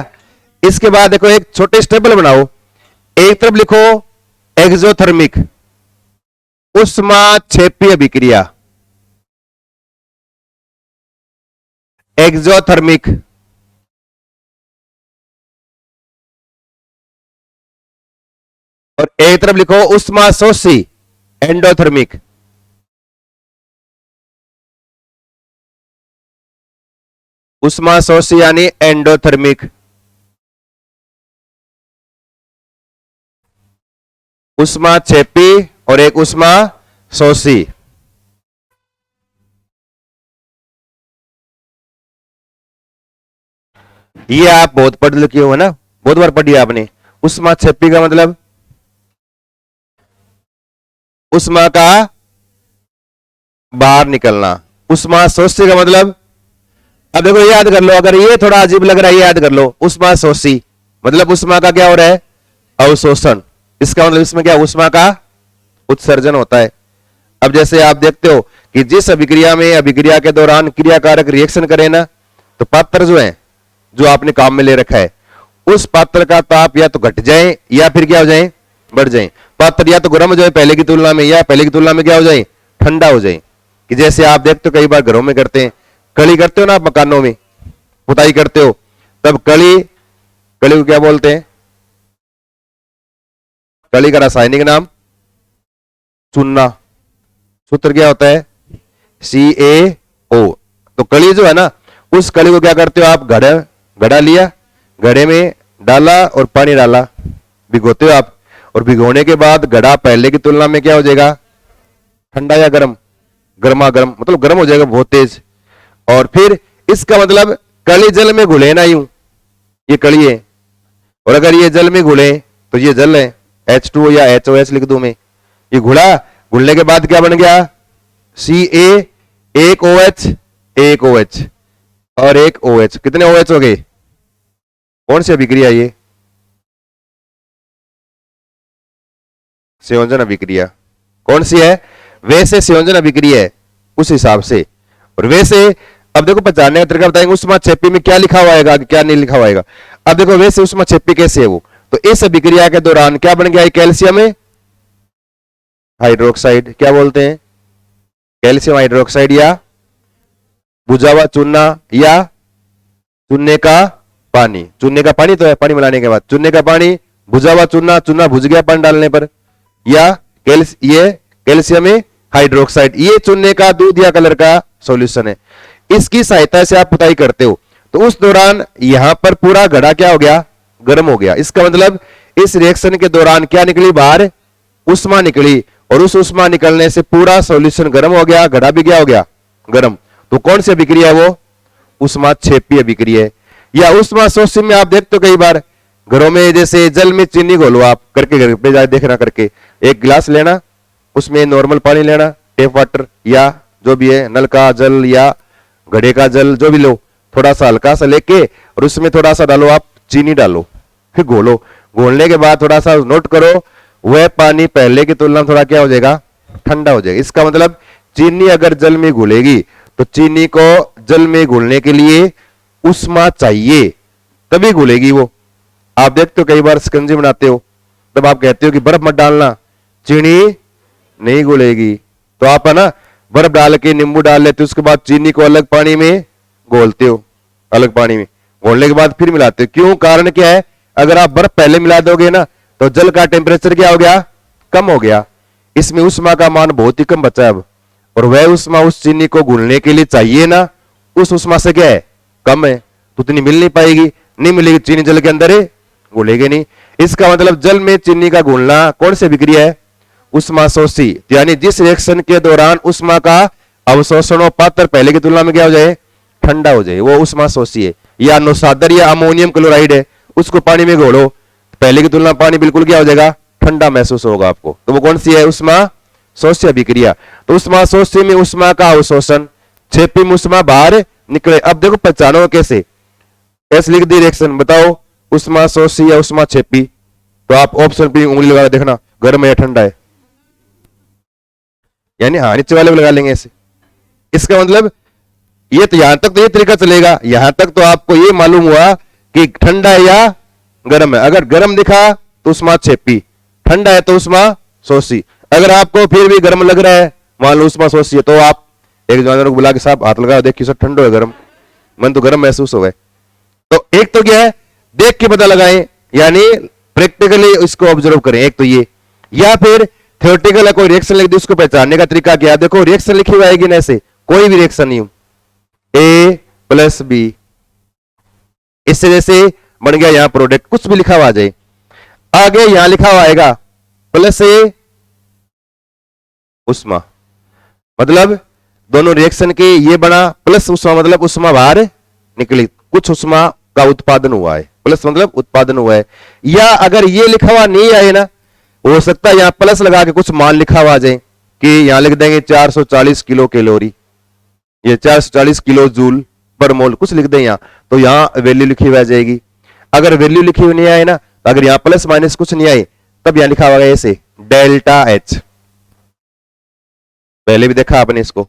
इसके बाद देखो, एक छोटे स्टेबल बनाओ, एक तरफ लिखो एक्सोथर्मिक उष्माक्षेपी अभिक्रिया, एक्सोथर्मिक, और एक तरफ लिखो उष्माशोषी एंडोथर्मिक। उष्माशोषी यानी एंडोथर्मिक, उष्माक्षेपी और एक उष्माशोषी। ये आप बहुत पढ़ लिखे हो ना, बहुत बार पढ़ी आपने। उष्माक्षेपी का मतलब उष्मा का बाहर निकलना, उष्माशोषी का मतलब, अब देखो याद कर लो, अगर ये थोड़ा अजीब लग रहा है याद कर लो, उष्माशोषी मतलब उष्मा का क्या हो रहा है? अवशोषण। इसका मतलब इसमें क्या, उष्मा का उत्सर्जन होता है। अब जैसे आप देखते हो कि जिस अभिक्रिया में अभिक्रिया के दौरान क्रियाकारक रिएक्शन करे ना, तो पात्र जो है, जो आपने काम में ले रखा है, उस पात्र का ताप या तो घट जाए या फिर क्या हो जाए? बढ़ जाए। पात्र या तो गर्म हो जाए पहले की तुलना में, या पहले की तुलना में क्या हो जाए? ठंडा हो जाए। कि जैसे आप देखते हो कई बार घरों में करते हैं, कड़ी करते हो ना आप, मकानों में पुताई करते हो, तब कली, कली को क्या बोलते हैं? कली का रासायनिक नाम चूना। सूत्र क्या होता है? CaO। तो कली जो है ना, उस कली को क्या करते हो आप? घड़ा लिया, घड़े में डाला और पानी डाला, भिगोते हो आप, और भिगोने के बाद घड़ा पहले की तुलना में क्या हो जाएगा? ठंडा या गर्म? गर्मा गर्म, मतलब गर्म हो जाएगा बहुत तेज। और फिर इसका मतलब कली जल में घुले ना, यूं ये कली है, और अगर ये जल में घुले तो ये जल है, H2 या HOH लिख दूं मैं। ये घुला, घुलने के बाद क्या बन गया? Ca, एक OH, एक OH और एक OH। कितने OH हो गए? कौन सी अभिक्रिया ये? संयोजन अभिक्रिया। कौन सी है? वैसे संयोजन अभिक्रिया है उस हिसाब से। और वैसे अब देखो पहचानने का तरीका बताएंगे, ऊष्माक्षेपी में क्या लिखा हुआ है क्या नहीं लिखा हुआ है। अब देखो वैसे ऊष्माक्षेपी कैसे है वो, तो इस अभिक्रिया के दौरान क्या बन गया? कैल्शियम हाइड्रोक्साइड, क्या बोलते हैं? कैल्शियम हाइड्रोक्साइड या बुझा हुआ चूना या चूने का पानी। चूने का पानी तो है, पानी मिलाने के बाद चूने का पानी, बुझा हुआ चूना, चूना बुझ गया पानी डालने पर, या ये कैल्शियम हाइड्रोक्साइड, ये चूने का दूध या कलर का सॉल्यूशन है। इसकी सहायता से आप पुताई करते हो, तो उस दौरान यहां पर पूरा घड़ा क्या हो गया? गर्म हो गया। इसका मतलब इस रिएक्शन के दौरान क्या निकली बाहर? उष्मा निकली, और उस उष्मा निकलने से पूरा सॉल्यूशन गर्म हो गया, घड़ा भी क्या हो गया? गर्म। तो कौन सी अभिक्रिया है वो? ऊष्माक्षेपी अभिक्रिया है। या उष्मा शोषी में आप देखते हो कई बार घरों में, जैसे जल में चीनी घोलो आप करके, घर पे जाए देखना करके, एक गिलास लेना, उसमें नॉर्मल पानी लेना, टेप वाटर या जो भी है, नल का जल या घड़े का जल जो भी लो, थोड़ा सा हल्का सा लेके, और उसमें थोड़ा सा डालो आप चीनी डालो, फिर घोलो। घोलने के बाद थोड़ा सा नोट करो, वह पानी पहले की तुलना में थोड़ा क्या हो जाएगा? ठंडा हो जाएगा। इसका मतलब चीनी अगर जल में घुलेगी तो चीनी को जल में घुलने के लिए उष्मा चाहिए, तभी घुलेगी वो। आप देखते हो कई बार शिकंजी बनाते हो, तब आप कहते हो कि बर्फ मत डालना, चीनी नहीं घुलेगी, तो आप है ना बर्फ डाल के नींबू डाल लेते हो, उसके बाद चीनी को अलग पानी में घोलते हो, अलग पानी में घोलने के बाद फिर मिलाते हो। क्यों? कारण क्या है? अगर आप बर्फ पहले मिला दोगे ना, तो जल का टेम्परेचर क्या हो गया? कम हो गया। इसमें उष्मा का मान बहुत ही कम बचा अब, और वह उष्मा उस चीनी को घुलने के लिए चाहिए ना, उस उष्मा से क्या है? कम है, तो उतनी मिल नहीं पाएगी, नहीं मिलेगी, चीनी जल के अंदर है, घुलेगी नहीं। इसका मतलब जल में चीनी का घुलना कौन सी अभिक्रिया है? उष्मा शोषी। यानी जिस रिएक्शन के दौरान उष्मा का अवशोषण और पात्र पहले की तुलना में क्या हो जाए? ठंडा हो जाए, वो उष्मा शोषी है। या नोसादर या अमोनियम क्लोराइड है, उसको पानी में घोलो, पहले की तुलना पानी बिल्कुल क्या हो जाएगा? ठंडा महसूस होगा आपको, तो वो कौन सी है? उष्मा शोषी अभिक्रिया। तो उष्मा शोषी में उष्मा का अवशोषण, क्षेपी में उष्मा बाहर निकले। अब देखो पहचानो कैसे, कैसे लिख दी रिएक्शन बताओ, उष्मा शोषी या उष्मा क्षेपी। तो आप ऑप्शन पे उंगली लगा देखना, गर्म है या ठंडा है, यानी हाँ नीचे वाले को लगा लेंगे ऐसे। इसका मतलब ये तो यहां तक तो ये तरीका चलेगा, यहां तक तो आपको ये मालूम हुआ कि ठंडा है या गर्म है। अगर गर्म दिखा तो उष्मा क्षेपी, ठंडा है तो उष्मा शोषी। अगर आपको फिर भी गर्म लग रहा है, मान लो उष्मा शोषी है, तो आप एक जानवर को बुला के साहब हाथ लगा देखिए सर ठंडो है गर्म, मन तो गर्म महसूस हो गए। तो एक तो क्या है, देख के पता लगाएं, यानी प्रैक्टिकली इसको ऑब्जर्व करें, एक तो ये। या फिर थ्योरेटिकल कोई रिएक्शन लिख दी, उसको पहचानने का तरीका क्या? देखो रिएक्शन लिखी हुई आएगी ना ऐसे, कोई भी रिएक्शन नहीं, A + B, इससे जैसे बन गया यहां प्रोडक्ट, कुछ भी लिखा हुआ आ जाए। आगे यहां लिखा हुआ आएगा +A उष्मा, मतलब दोनों रिएक्शन के ये बना, प्लस उष्मा मतलब उष्मा बाहर निकली, कुछ उष्मा का उत्पादन हुआ है, प्लस मतलब उत्पादन हुआ है। या अगर ये लिखा हुआ नहीं आए ना, हो सकता है यहां प्लस लगा के कुछ मान लिखा हुआ आ जाए, कि यहां लिख देंगे 440 किलो कैलोरी, ये 440 किलो जूल पर मोल, कुछ लिख दें यहां, तो यहां वैल्यू लिखी हुई आ जाएगी। अगर वैल्यू लिखी हुई नहीं आए ना, तो अगर यहां प्लस माइनस कुछ नहीं आए, तब यहां लिखा होगा ऐसे डेल्टा H, पहले भी देखा आपने इसको,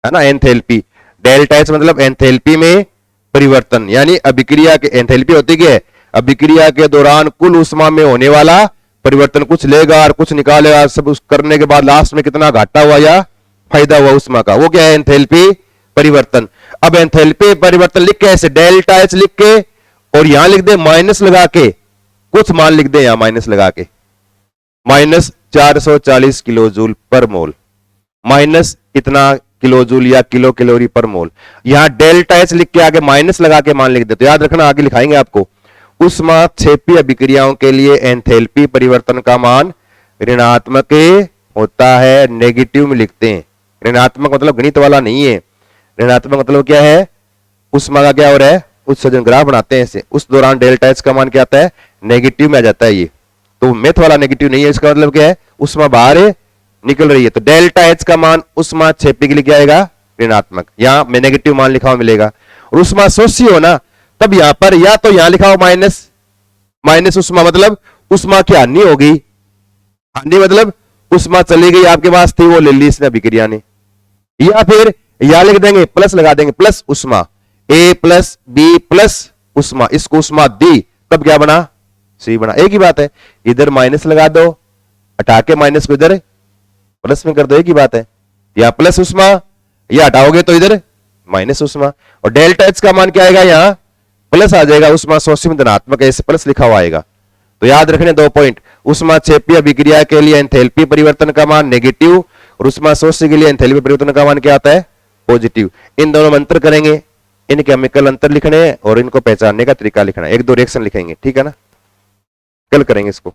है ना, एंथैल्पी। डेल्टा H मतलब एंथैल्पी में परिवर्तन, यानी अभिक्रिया के एंथैल्पी होती है अभिक्रिया के दौरान कुल उष्मा में होने वाला परिवर्तन, कुछ लेगा और कुछ निकालेगा, सब उस करने के बाद लास्ट में कितना घाटा हुआ या फायदा हुआ उष्मा का, वो क्या है? एंथैल्पी परिवर्तन। अब एंथैल्पी परिवर्तन लिख के ऐसे डेल्टा H लिख के और यहां लिख दे माइनस लगा के, कुछ मान लिख दे यहां माइनस लगा के, माइनस 440 किलो जूल पर मोल, माइनस इतना किलो जूल या किलो कैलोरी पर मोल। यहां डेल्टा एच लिख के आगे माइनस लगा के मान लिख दे। तो याद रखना, आगे लिखाएंगे आपको, ऊष्माक्षेपी अभिक्रियाओं के लिए एंथैल्पी परिवर्तन का मान ऋणात्मक होता है, नेगेटिव में लिखते हैं। ऋणात्मक मतलब गणित वाला नहीं है, ऋणात्मक मतलब क्या है, ऊष्मा का क्या हो रहा है, उत्सर्जन ग्राफ बनाते हैं इसे, उस दौरान डेल्टा एच का मान क्या आता है, नेगेटिव में आ जाता है। ये तो मेथ वाला नेगेटिव नहीं है, इसका मतलब क्या है, ऊष्मा बाहर निकल रही है। तो डेल्टा एच का मान ऊष्माक्षेपी के लिए क्या आएगा, ऋणात्मक। यहां में नेगेटिव मान लिखा हुआ मिलेगा। और ऊष्मा शोषी हो ना, तब यहां पर या तो यहां लिखा हो माइनस, माइनस ऊष्मा मतलब ऊष्मा की हानि होगी, हानि मतलब ऊष्मा चली गई आपके पास थी, वो ले ली इसने अभिक्रिया ने, या फिर यहां लिख देंगे प्लस लगा देंगे, प्लस ऊष्मा, ए प्लस बी प्लस ऊष्मा, इसको ऊष्मा दी, तब क्या बना, सी बना। एक ही बात है, इधर माइनस लगा दो, हटा के माइनस को इधर प्लस में कर दो, एक ही बात है। या प्लस ऊष्मा, या हटाओगे तो इधर माइनस ऊष्मा। और डेल्टा एच का मान क्या आएगा, यहां प्लस आ जाएगा, ऊष्मा शोषी में धनात्मक है, इसे प्लस लिखा हुआ आएगा। तो याद रखने 2 पॉइंट, ऊष्माक्षेपी अभिक्रिया के लिए एंथैल्पी परिवर्तन का मान नेगेटिव, और ऊष्मा शोषी के लिए एंथैल्पी परिवर्तन का मान क्या आता है, पॉजिटिव। इन दोनों में अंतर करेंगे, इन केमिकल अंतर लिखने हैं और इनको पहचानने का तरीका लिखना है। 1-2 रिएक्शन लिखेंगे, ठीक है ना, कल करेंगे इसको।